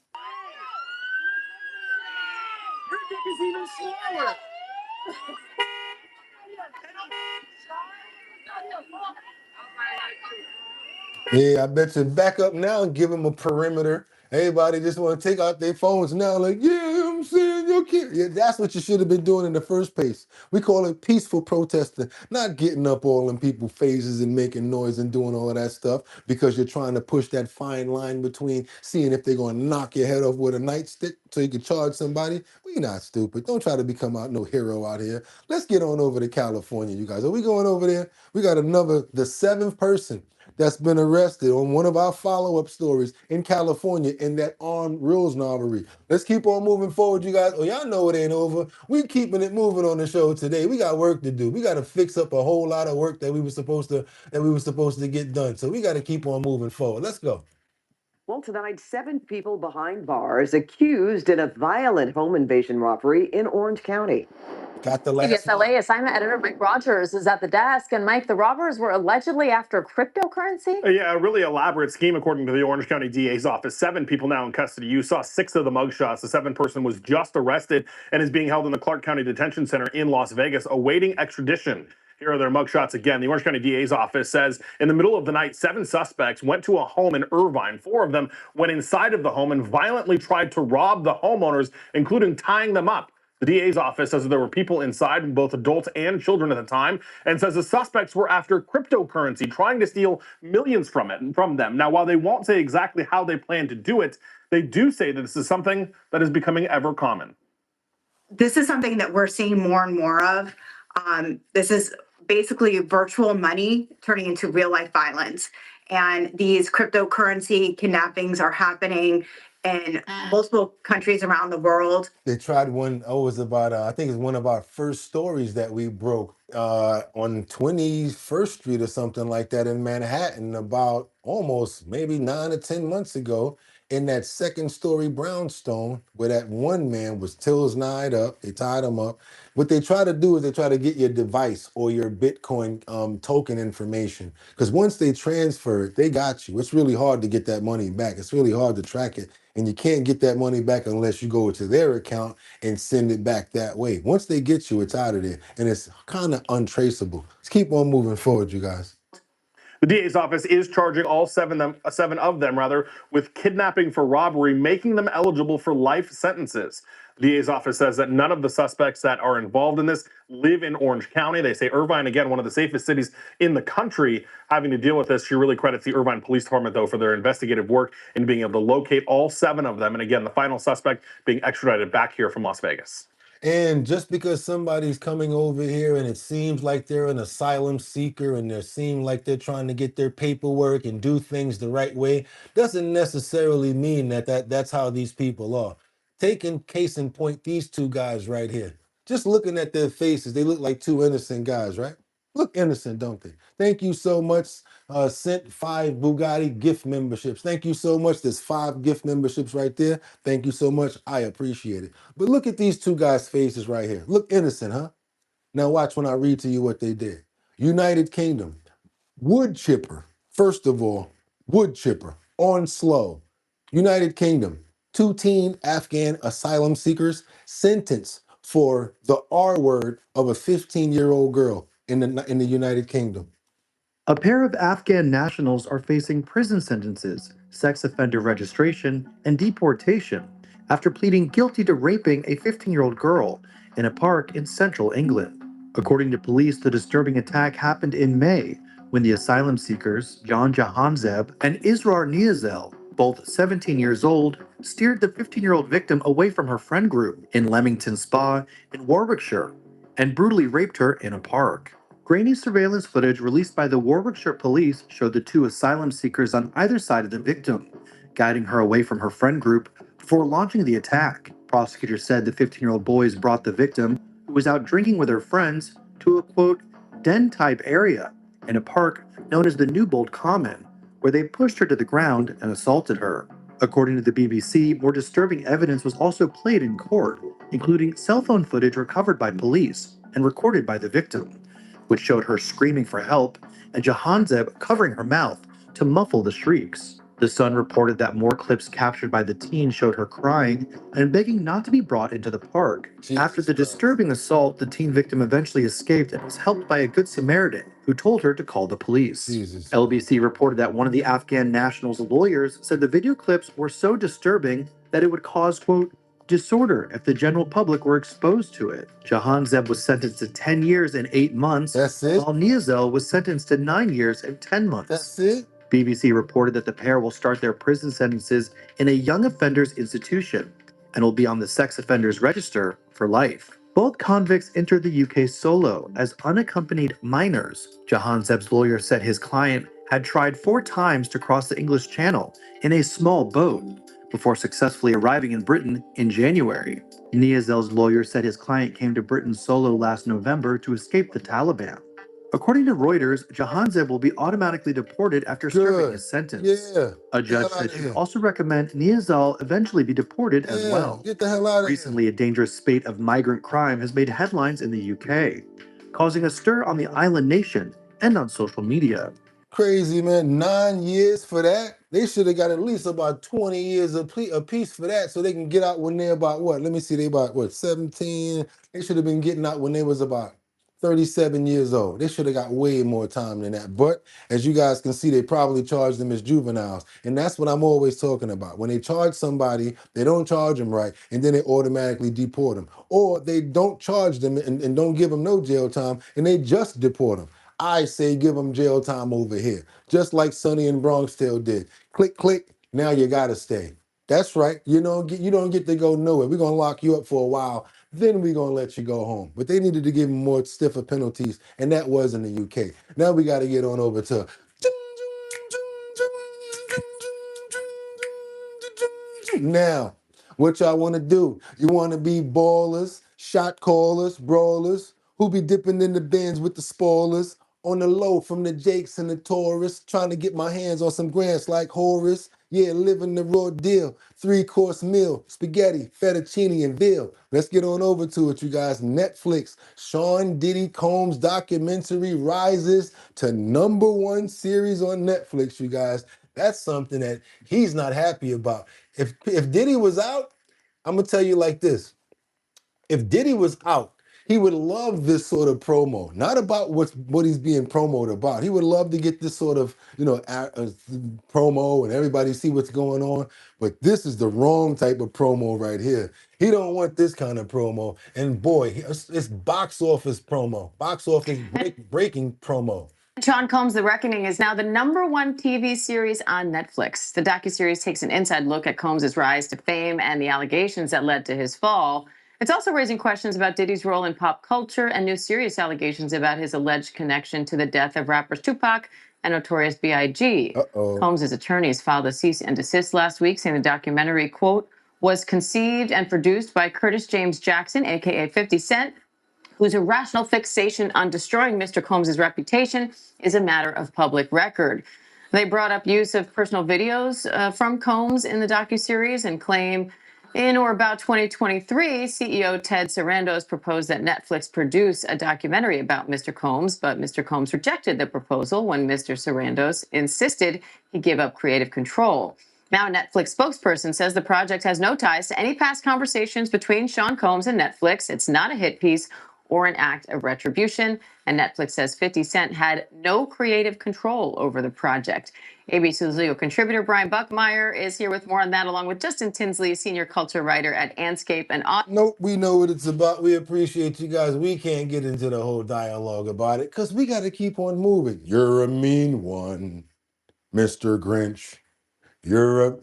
your dick is even smaller. Yeah, I bet you back up now and give them a perimeter. Everybody just want to take out their phones now, like, yeah, I'm saying your kid. Yeah, that's what you should have been doing in the first place. We call it peaceful protesting, not getting up all in people's faces and making noise and doing all of that stuff because you're trying to push that fine line between seeing if they're going to knock your head off with a nightstick so you can charge somebody. We not stupid. Don't try to become no hero out here. Let's get on over to California, you guys. Are we going over there? We got the seventh person that's been arrested on one of our follow-up stories in California in that armed rules robbery. Let's keep on moving forward, you guys. Oh, y'all know it ain't over. We keeping it moving on the show today. We got work to do. We got to fix up a whole lot of work that we were supposed to get done. So we got to keep on moving forward. Let's go. Well, tonight, 7 people behind bars accused in a violent home invasion robbery in Orange County. Got the last CBS LA assignment editor Mike Rogers is at the desk. And Mike, the robbers were allegedly after cryptocurrency? Yeah, a really elaborate scheme, according to the Orange County DA's office. 7 people now in custody. You saw 6 of the mugshots. The 7th person was just arrested and is being held in the Clark County Detention Center in Las Vegas, awaiting extradition. Here are their mugshots again. The Orange County DA's office says in the middle of the night, 7 suspects went to a home in Irvine. 4 of them went inside of the home and violently tried to rob the homeowners, including tying them up. The DA's office says that there were people inside, both adults and children at the time, and says the suspects were after cryptocurrency, trying to steal millions from them. Now, while they won't say exactly how they plan to do it, they do say that this is something that is becoming ever common. This is something that we're seeing more and more of. This is basically virtual money turning into real life violence. And these cryptocurrency kidnappings are happening in multiple countries around the world. They tried one. Oh, it was about. I think it's one of our first stories that we broke on 21st Street or something like that in Manhattan, about almost maybe 9 or 10 months ago. In that second story brownstone, where that one man was tills-nied up, they tied him up. What they try to do is they try to get your device or your Bitcoin token information. Because once they transfer it, they got you. It's really hard to get that money back. It's really hard to track it. And you can't get that money back unless you go to their account and send it back that way. Once they get you, it's out of there. And it's kind of untraceable. Let's keep on moving forward, you guys. The DA's office is charging all seven of them with kidnapping for robbery, making them eligible for life sentences. The DA's office says that none of the suspects that are involved in this live in Orange County. They say Irvine, again, one of the safest cities in the country, having to deal with this. She really credits the Irvine Police Department, though, for their investigative work in being able to locate all 7 of them. And again, the final suspect being extradited back here from Las Vegas. And just because somebody's coming over here and it seems like they're an asylum seeker and they seem like they're trying to get their paperwork and do things the right way, doesn't necessarily mean that's how these people are. Taking case in point, these 2 guys right here. Just looking at their faces, they look like 2 innocent guys, right? Look innocent, don't they? Thank you so much. Sent 5 Bugatti gift memberships. Thank you so much. There's 5 gift memberships right there. Thank you so much. I appreciate it. But look at these 2 guys' faces right here. Look innocent, huh? Now watch when I read to you what they did. United Kingdom, wood chipper. First of all, wood chipper on slow. United Kingdom, 2 teen Afghan asylum seekers sentenced for the R word of a 15-year-old girl in the United Kingdom. A pair of Afghan nationals are facing prison sentences, sex offender registration, and deportation after pleading guilty to raping a 15-year-old girl in a park in central England. According to police, the disturbing attack happened in May when the asylum seekers, Jan Jahanzeb and Israr Niazel, both 17 years old, steered the 15-year-old victim away from her friend group in Leamington Spa in Warwickshire and brutally raped her in a park. Grainy surveillance footage released by the Warwickshire police showed the 2 asylum seekers on either side of the victim, guiding her away from her friend group before launching the attack. Prosecutors said the 15-year-old boys brought the victim, who was out drinking with her friends, to a, quote, den-type area in a park known as the Newbold Common, where they pushed her to the ground and assaulted her. According to the BBC, more disturbing evidence was also played in court, including cell phone footage recovered by police and recorded by the victim, which showed her screaming for help and Jahanzeb covering her mouth to muffle the shrieks. The Sun reported that more clips captured by the teen showed her crying and begging not to be brought into the park. After the disturbing assault, the teen victim eventually escaped and was helped by a Good Samaritan who told her to call the police. LBC reported that one of the Afghan nationals' lawyers said the video clips were so disturbing that it would cause, quote, disorder if the general public were exposed to it. Jahanzeb was sentenced to 10 years and 8 months, while Niazel was sentenced to 9 years and 10 months. That's it? BBC reported that the pair will start their prison sentences in a young offenders institution and will be on the sex offenders register for life. Both convicts entered the UK solo as unaccompanied minors. Jahanzeb's lawyer said his client had tried 4 times to cross the English Channel in a small boat before successfully arriving in Britain in January. Niazel's lawyer said his client came to Britain solo last November to escape the Taliban. According to Reuters, Jahanzeb will be automatically deported after serving his sentence. Yeah. A judge said she'd also recommend Niazel eventually be deported as well. Get the hell out of Recently, a dangerous spate of migrant crime has made headlines in the UK, causing a stir on the island nation and on social media. Crazy, man. 9 years for that? They should have got at least about 20 years a piece for that so they can get out when they're about what? Let me see, they about what, 17? They should have been getting out when they was about 37 years old. They should have got way more time than that. But as you guys can see, they probably charged them as juveniles. And that's what I'm always talking about. When they charge somebody, they don't charge them right, and then they automatically deport them. Or they don't charge them and don't give them no jail time, and they just deport them. I say give them jail time over here, just like Sonny and Bronxdale did. Click, click, now you gotta stay. That's right, you don't get to go nowhere. We're gonna lock you up for a while, then we're gonna let you go home. But they needed to give them more stiffer penalties, and that was in the UK. Now we gotta get on over to Now, what y'all want to do? You want to be ballers, shot callers, brawlers, who be dipping in the bins with the spoilers, on the low from the Jakes and the Taurus, trying to get my hands on some grants like Horace. Yeah, living the raw deal. 3-course meal, spaghetti, fettuccine, and veal. Let's get on over to it, you guys. Netflix, Sean Diddy Combs documentary rises to #1 series on Netflix, you guys. That's something that he's not happy about. If Diddy was out, I'm gonna tell you like this. If Diddy was out, he would love this sort of promo. Not about what he's being promoted about. He would love to get this sort of, promo and everybody see what's going on. But this is the wrong type of promo right here. He don't want this kind of promo. And boy, it's box office promo, box office breaking promo. Sean Combs, The Reckoning is now the #1 TV series on Netflix. The docuseries takes an inside look at Combs' rise to fame and the allegations that led to his fall. It's also raising questions about Diddy's role in pop culture and new serious allegations about his alleged connection to the death of rappers Tupac and Notorious B.I.G. Combs' attorneys filed a cease and desist last week, saying the documentary, quote, was conceived and produced by Curtis James Jackson, aka 50 Cent, whose irrational fixation on destroying Mr. Combs' reputation is a matter of public record. They brought up use of personal videos from Combs in the docuseries and claim in or about 2023, CEO Ted Sarandos proposed that Netflix produce a documentary about Mr. Combs, but Mr. Combs rejected the proposal when Mr. Sarandos insisted he give up creative control. Now, a Netflix spokesperson says the project has no ties to any past conversations between Sean Combs and Netflix. It's not a hit piece or an act of retribution. And Netflix says 50 Cent had no creative control over the project. ABC's legal contributor Brian Buckmeyer is here with more on that, along with Justin Tinsley, senior culture writer at Anscape and Nope, we know what it's about. We appreciate you guys. We can't get into the whole dialogue about it because we got to keep on moving. You're a mean one, Mr. Grinch. You're a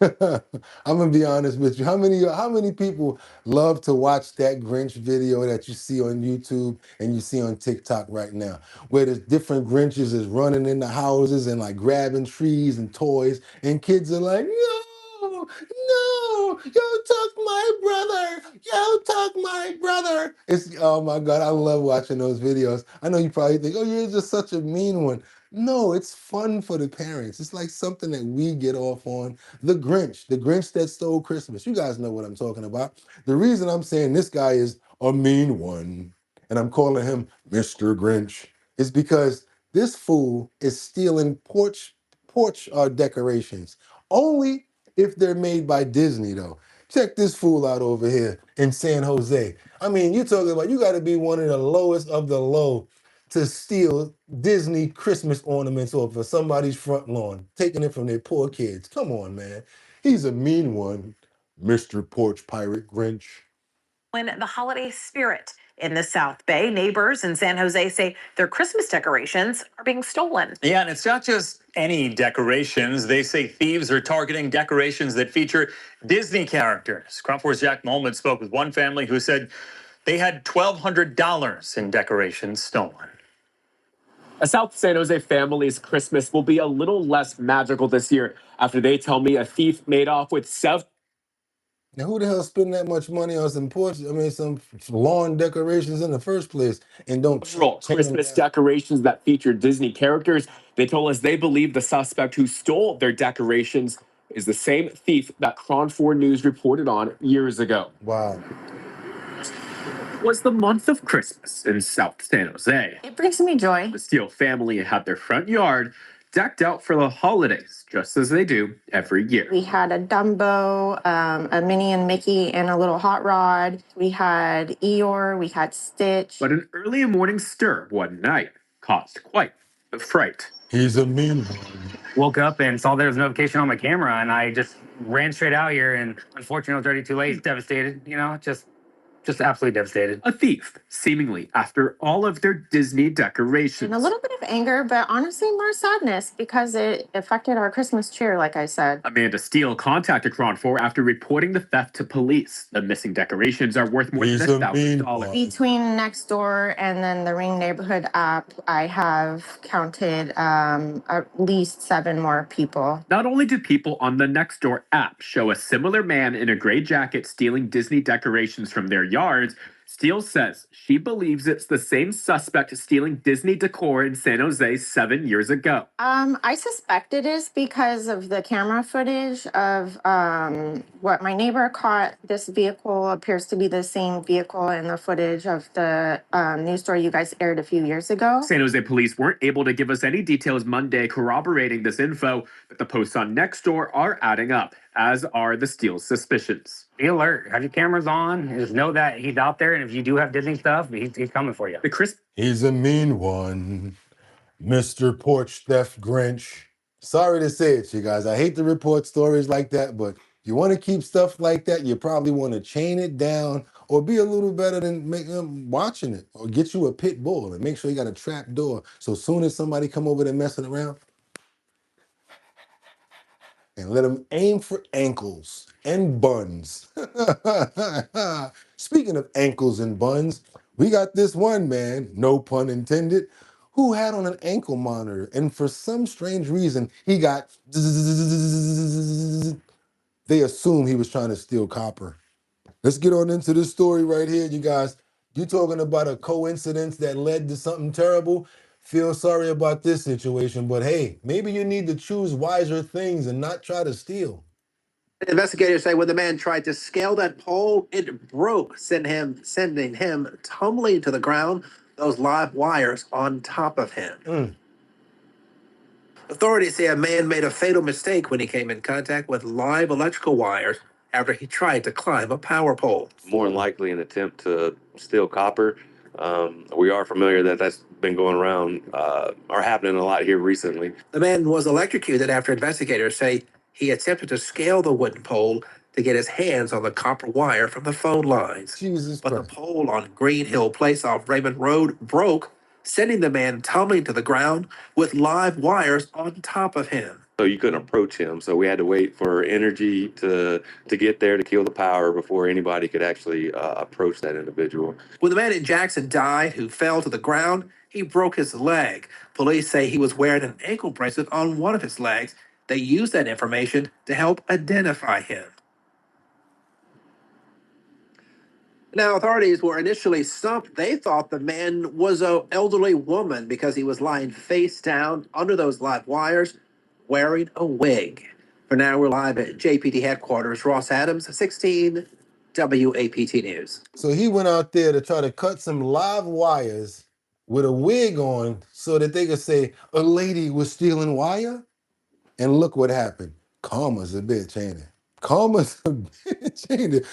I'm gonna be honest with you. How many people love to watch that Grinch video that you see on YouTube and you see on TikTok right now, where there's different Grinches is running in the houses and like grabbing trees and toys, and kids are like, no, no, yo, tuck my brother, yo, tuck my brother. It's oh my god, I love watching those videos. I know you probably think, oh, you're just such a mean one. No, it's fun for the parents. It's like something that we get off on. The Grinch that stole Christmas. You guys know what I'm talking about. The reason I'm saying this guy is a mean one, and I'm calling him Mr. Grinch, is because this fool is stealing porch decorations. Only if they're made by Disney, though. Check this fool out over here in San Jose. I mean, you're talking about you got to be one of the lowest of the low to steal Disney Christmas ornaments off of somebody's front lawn, taking it from their poor kids. Come on, man. He's a mean one, Mr. Porch Pirate Grinch. In the holiday spirit in the South Bay, neighbors in San Jose say their Christmas decorations are being stolen. Yeah, and it's not just any decorations. They say thieves are targeting decorations that feature Disney characters. Crop 4's Jack Molman spoke with one family who said they had $1,200 in decorations stolen. A South San Jose family's Christmas will be a little less magical this year after they tell me a thief made off with Now, who the hell spend that much money on some some lawn decorations in the first place and don't Christmas decorations that feature Disney characters? They told us they believe the suspect who stole their decorations is the same thief that Cron 4 News reported on years ago. Wow. Was the month of Christmas in South San Jose. It brings me joy. The Steele family had their front yard decked out for the holidays, just as they do every year. We had a Dumbo, a Minnie and Mickey, and a little hot rod. We had Eeyore, we had Stitch. But an early morning stir one night caused quite the fright. He's a mean one. Woke up and saw there was a notification on my camera, and I just ran straight out here, and unfortunately I was already too late, devastated, just Just absolutely devastated. A thief, seemingly after all of their Disney decorations. And a little bit of anger, but honestly more sadness because it affected our Christmas cheer, like I said. Amanda Steele contacted Cron 4 after reporting the theft to police. The missing decorations are worth more He's than a mean $1,000. boy. Between Nextdoor and then the Ring Neighborhood app, I have counted at least 7 more people. Not only do people on the Nextdoor app show a similar man in a gray jacket stealing Disney decorations from their yards, Steele says she believes it's the same suspect stealing Disney decor in San Jose 7 years ago. I suspect it is because of the camera footage of what my neighbor caught. This vehicle appears to be the same vehicle in the footage of the news story you guys aired a few years ago. San Jose police weren't able to give us any details Monday corroborating this info, but the posts on Nextdoor are adding up, as are the Steele's suspicions. Be alert. Have your cameras on. Just know that he's out there, and if you do have Disney stuff, he's coming for you. He's a mean one. Mr. Porch Theft Grinch. Sorry to say it, you guys. I hate to report stories like that, but you want to keep stuff like that, you probably want to chain it down or be a little better than watching it, or get you a pit bull and make sure you got a trap door. So soon as somebody come over there messing around, and let them aim for ankles and buns. Speaking of ankles and buns, we got this one man, no pun intended, who had on an ankle monitor, and for some strange reason, he got. They assume he was trying to steal copper. Let's get on into this story right here, you guys. You talking about a coincidence that led to something terrible? Feel sorry about this situation, but hey, maybe you need to choose wiser things and not try to steal. Investigators say when the man tried to scale that pole, it broke, sending him tumbling to the ground, those live wires on top of him. Authorities say a man made a fatal mistake when he came in contact with live electrical wires after he tried to climb a power pole. More than likely an attempt to steal copper. We are familiar that that's been going around, or happening a lot here recently. The man was electrocuted after investigators say he attempted to scale the wooden pole to get his hands on the copper wire from the phone lines. But the pole on Green Hill Place off Raymond Road broke, sending the man tumbling to the ground with live wires on top of him. So you couldn't approach him. So we had to wait for energy to get there to kill the power before anybody could actually approach that individual. When the man in Jackson died, who fell to the ground, he broke his leg. Police say he was wearing an ankle bracelet on one of his legs. They used that information to help identify him. Now, authorities were initially stumped. They thought the man was an elderly woman because he was lying face down under those live wires, wearing a wig. For now, we're live at JPD headquarters. Ross Adams, 16 WAPT News. So he went out there to try to cut some live wires with a wig on so that they could say a lady was stealing wire. And look what happened. Karma's a bitch, ain't it? Karma's a bitch, ain't it?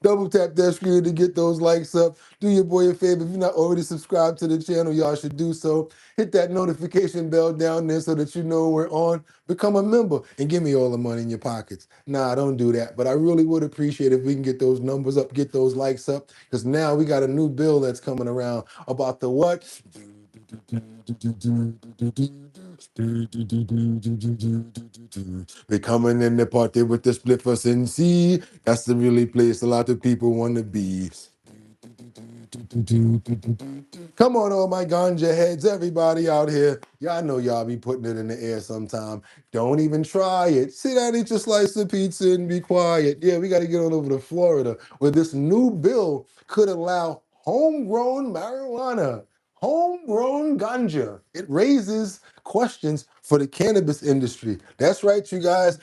Double tap that screen to get those likes up. Do your boy a favor. If you're not already subscribed to the channel, y'all should do so. Hit that notification bell down there so that you know we're on. Become a member and give me all the money in your pockets. Nah, don't do that. But I really would appreciate if we can get those numbers up, get those likes up. Because now we got a new bill that's coming around about the what? We're coming in the party with the spliffers and see. That's the really place a lot of people want to be. Come on, all my ganja heads, everybody out here. Y'all know y'all be putting it in the air sometime. Don't even try it. Sit down, eat your slice of pizza, and be quiet. Yeah, we got to get on over to Florida, where this new bill could allow homegrown marijuana. Homegrown ganja. It raises questions for the cannabis industry. That's right, you guys.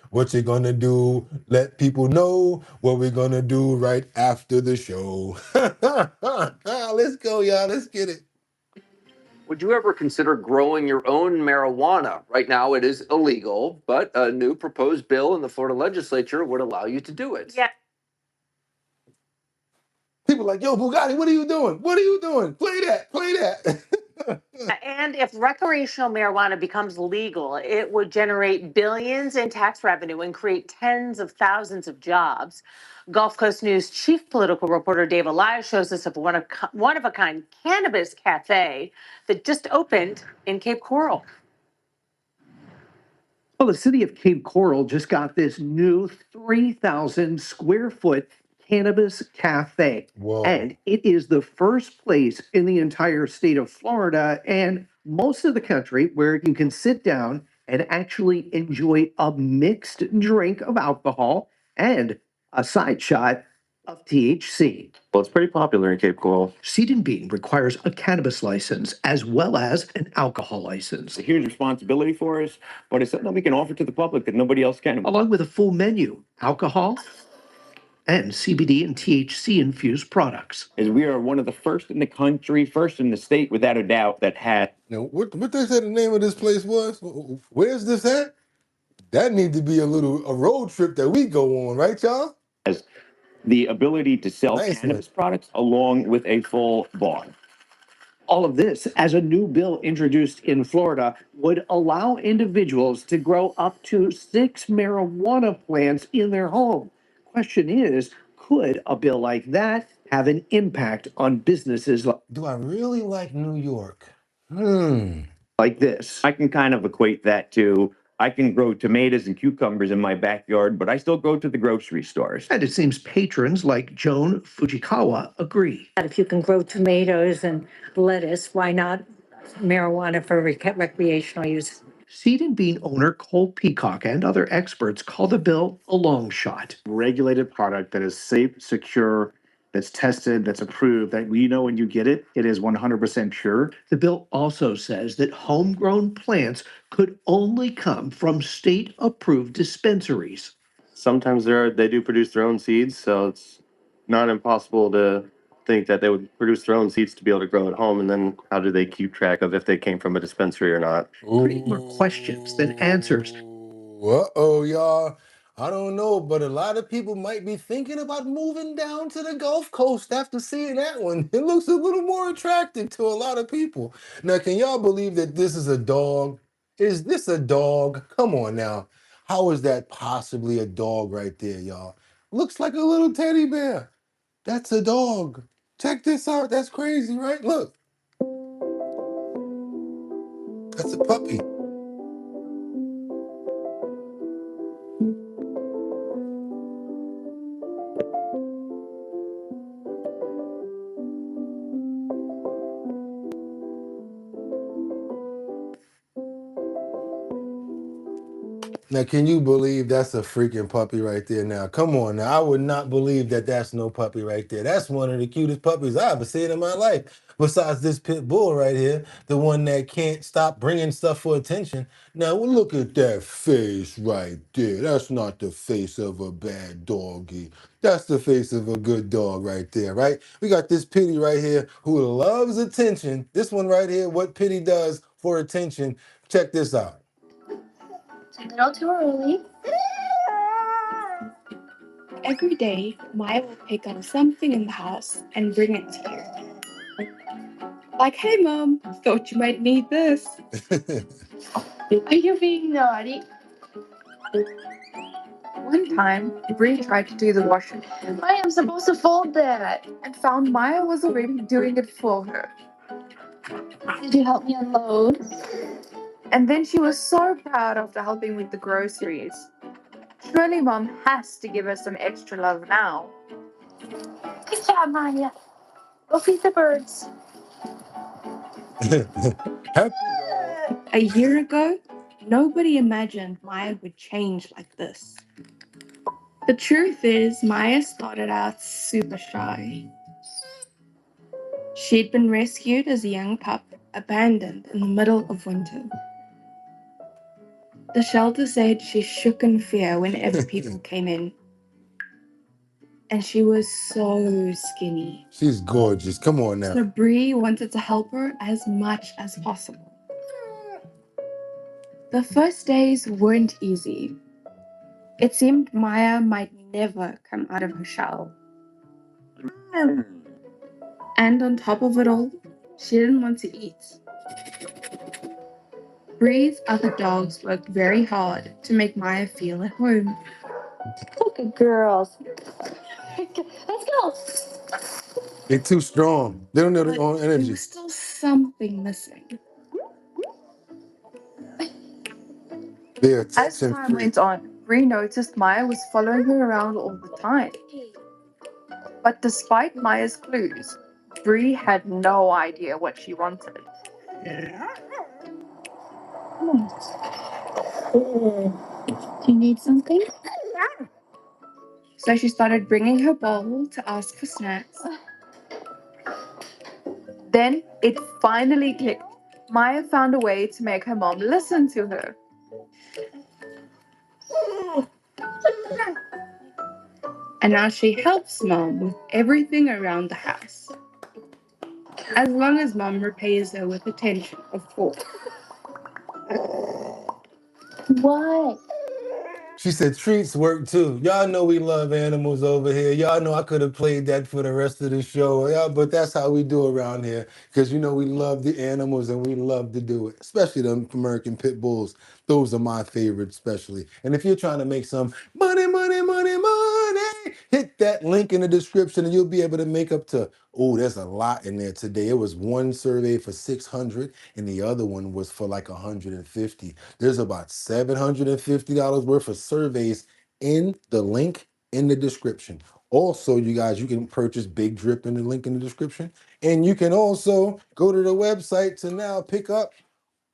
What you gonna do? Let people know what we're gonna do right after the show. Let's go, y'all. Let's get it. Would you ever consider growing your own marijuana? Right now it is illegal, but a new proposed bill in the Florida legislature would allow you to do it. Yeah. People like, yo, Bugatti, what are you doing? What are you doing? Play that, play that. And if recreational marijuana becomes legal, it would generate billions in tax revenue and create tens of thousands of jobs. Gulf Coast News chief political reporter Dave Elias shows us a one-of-a-kind cannabis cafe that just opened in Cape Coral. Well, the city of Cape Coral just got this new 3,000 square foot cannabis cafe. Whoa. And it is the first place in the entire state of Florida and most of the country where you can sit down and actually enjoy a mixed drink of alcohol and a side shot of THC. Well, it's pretty popular in Cape Coral. Seed and Bean requires a cannabis license as well as an alcohol license. It's a huge responsibility for us, but it's something we can offer to the public that nobody else can. Along with a full menu, alcohol, and CBD and THC infused products. As we are one of the first in the country, first in the state, without a doubt, that had. Now, what they said the name of this place was? Where's this at? That need to be a road trip that we go on, right, y'all? Has the ability to sell Nice cannabis products along with a full bar. All of this, as a new bill introduced in Florida, would allow individuals to grow up to 6 marijuana plants in their home. Question is, could a bill like that have an impact on businesses Do I really like New York? like this? I can kind of equate that to, I can grow tomatoes and cucumbers in my backyard, but I still go to the grocery stores. And it seems patrons like Joan Fujikawa agree. If you can grow tomatoes and lettuce, why not marijuana for recreational use? Seed and Bean owner Cole Peacock and other experts call the bill a long shot. Regulated product that is safe, secure, that's tested, that's approved, that we know when you get it, it is 100% pure. The bill also says that homegrown plants could only come from state-approved dispensaries. Sometimes they do produce their own seeds, so it's not impossible to think that they would produce their own seeds to be able to grow at home. And then how do they keep track of if they came from a dispensary or not? Pretty more questions than answers. Uh-oh, y'all. I don't know, but a lot of people might be thinking about moving down to the Gulf Coast after seeing that one. It looks a little more attractive to a lot of people. Now, can y'all believe that this is a dog? Is this a dog? Come on now. How is that possibly a dog right there, y'all? Looks like a little teddy bear. That's a dog. Check this out. That's crazy, right? Look. That's a puppy. Now, can you believe that's a freaking puppy right there now? Come on now. I would not believe that that's no puppy right there. That's one of the cutest puppies I've ever seen in my life. Besides this pit bull right here, the one that can't stop bringing stuff for attention. Now, well, look at that face right there. That's not the face of a bad doggy. That's the face of a good dog right there, right? We got this Pitty right here who loves attention. This one right here, what Pitty does for attention. Check this out. A little too early. Every day, Maya will pick up something in the house and bring it to you. Like, hey, Mom, thought you might need this. Are you being naughty? One time, Bree tried to do the washing. I am supposed to fold that. And found Maya was already doing it for her. Did you help me unload? And then she was so proud after helping with the groceries. Surely Mom has to give us some extra love now. Good job, Maya. Go feed the birds. A year ago, nobody imagined Maya would change like this. The truth is, Maya started out super shy. She'd been rescued as a young pup, abandoned in the middle of winter. The shelter said she shook in fear whenever people came in. And she was so skinny. She's gorgeous. Come on now. So Bree wanted to help her as much as possible. The first days weren't easy. It seemed Maya might never come out of her shell. And on top of it all, she didn't want to eat. Bree's other dogs worked very hard to make Maya feel at home. Good girls. Let's go. They're too strong. They don't know their own There energy. was still something missing. They're As attention time free. went on, Bree noticed Maya was following her around all the time. But despite Maya's clues, Bree had no idea what she wanted. Do you need something? So she started bringing her bowl to ask for snacks. Then it finally clicked. Maya found a way to make her mom listen to her. And now she helps mom with everything around the house. As long as mom repays her with attention, of course. What? She said treats work too. Y'all know we love animals over here. Y'all know I could have played that for the rest of the show. Yeah, but that's how we do around here. Because you know we love the animals and we love to do it. Especially the American pit bulls. Those are my favorite, especially. And if you're trying to make some money, money, money, money, hit that link in the description and you'll be able to make up to, oh, there's a lot in there today. It was one survey for 600 and the other one was for like 150. There's about $750 worth of surveys in the link in the description. Also, you guys, you can purchase Big Drip in the link in the description. And you can also go to the website to now pick up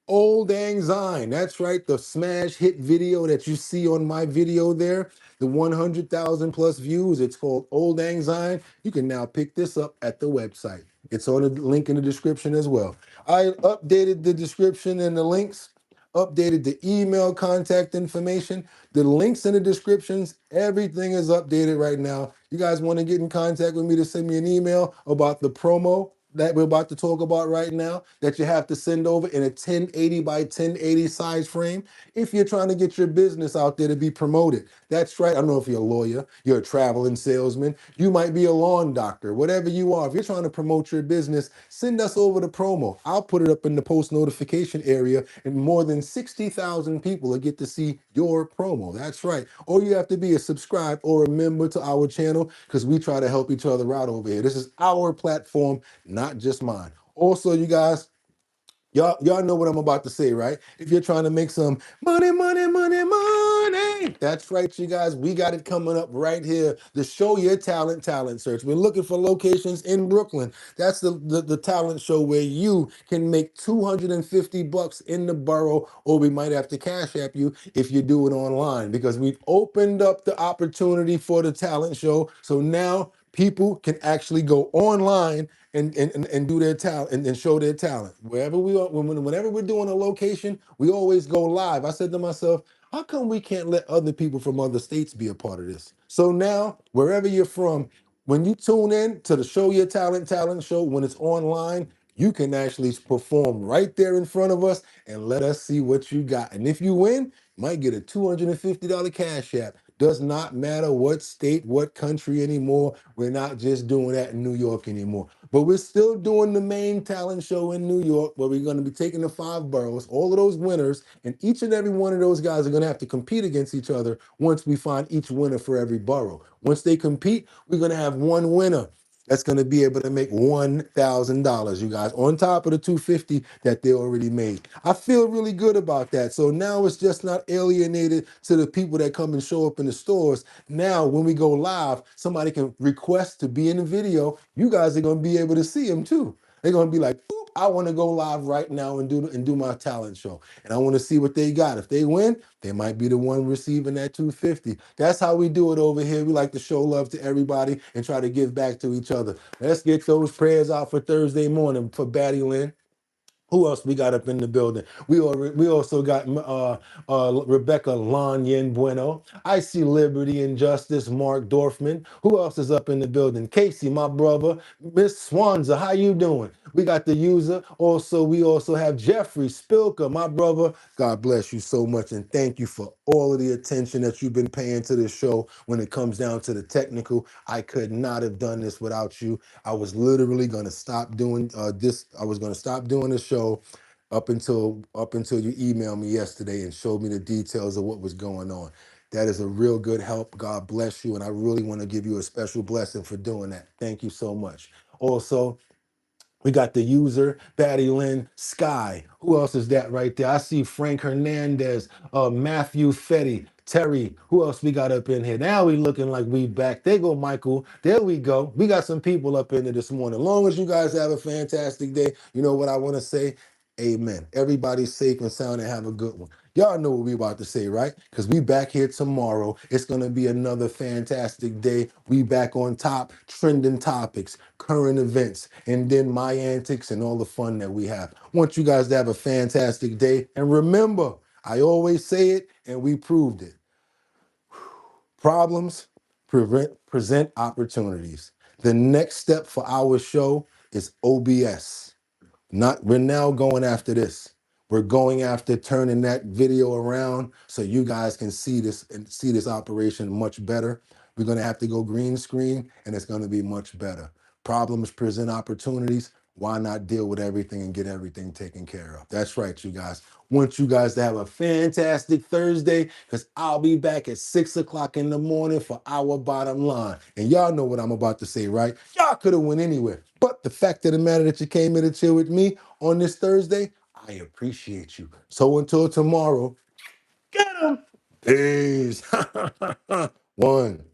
Old Lang Syne. That's right, the smash hit video that you see on my video there, the 100,000 plus views. It's called Old Lang Syne. You can now pick this up at the website. It's on the link in the description as well. I updated the description and the links, updated the email contact information, the links in the descriptions. Everything is updated right now. You guys want to get in contact with me to send me an email about the promo that we're about to talk about right now that you have to send over in a 1080 by 1080 size frame if you're trying to get your business out there to be promoted. That's right. I don't know if you're a lawyer, you're a traveling salesman, you might be a lawn doctor, whatever you are. If you're trying to promote your business, send us over the promo. I'll put it up in the post notification area and more than 60,000 people will get to see your promo. That's right. Or you have to be a subscribe or a member to our channel because we try to help each other out over here. This is our platform, not just mine. Also, you guys, y'all know what I'm about to say, right? If you're trying to make some money, money, money, money, that's right, you guys. We got it coming up right here. The Show Your Talent search. We're looking for locations in Brooklyn. That's the talent show where you can make 250 bucks in the borough, or we might have to cash app you if you do it online because we've opened up the opportunity for the talent show. So now people can actually go online and do their talent and show their talent. Wherever we are, whenever we're doing a location, we always go live. I said to myself, how come we can't let other people from other states be a part of this? So now, wherever you're from, when you tune in to the Show Your talent show, when it's online, you can actually perform right there in front of us and let us see what you got. And if you win, you might get a $250 cash app. Does not matter what state, what country anymore. We're not just doing that in New York anymore. But we're still doing the main talent show in New York where we're going to be taking the 5 boroughs, all of those winners, and each and every one of those guys are going to have to compete against each other once we find each winner for every borough. Once they compete, we're going to have one winner that's going to be able to make $1,000, you guys, on top of the 250 that they already made. I feel really good about that. So now it's just not alienated to the people that come and show up in the stores. Now, when we go live, somebody can request to be in the video. You guys are going to be able to see them too. They're going to be like, "Boop, I want to go live right now and do my talent show. And I want to see what they got. If they win, they might be the one receiving that 250. That's how we do it over here. We like to show love to everybody and try to give back to each other. Let's get those prayers out for Thursday morning for Batty Lynn. Who else we got up in the building? We also got Rebecca Lon Yen Bueno. I see Liberty and Justice, Mark Dorfman. Who else is up in the building? Casey, my brother. Miss Swanza, how you doing? We got the user. We also have Jeffrey Spilker, my brother. God bless you so much and thank you for all of the attention that you've been paying to this show when it comes down to the technical. I could not have done this without you. I was literally going to stop doing this. I was going to stop doing the show up until you emailed me yesterday and showed me the details of what was going on. That is a real good help. God bless you, and I really want to give you a special blessing for doing that. Thank you so much. Also, we got the user, Batty Lynn, Sky. Who else is that right there? I see Frank Hernandez, Matthew Fetty, Terry. Who else we got up in here? Now we looking like we back. There go Michael. There we go. We got some people up in there this morning. As long as you guys have a fantastic day, you know what I want to say? Amen. Everybody's safe and sound and have a good one. Y'all know what we about to say, right? Because we back here tomorrow. It's going to be another fantastic day. We back on top, trending topics, current events, and then my antics and all the fun that we have. Want you guys to have a fantastic day. And remember, I always say it, and we proved it. Problems present opportunities. The next step for our show is OBS. We're now going after this. We're going after turning that video around so you guys can see this and see this operation much better. We're going to have to go green screen, and it's going to be much better. Problems present opportunities. Why not deal with everything and get everything taken care of? That's right, you guys. Want you guys to have a fantastic Thursday, because I'll be back at 6 o'clock in the morning for our bottom line. And y'all know what I'm about to say, right? Y'all could have went anywhere. But the fact of the matter that you came in to chill with me on this Thursday, I appreciate you. So until tomorrow, get 'em. Peace. One.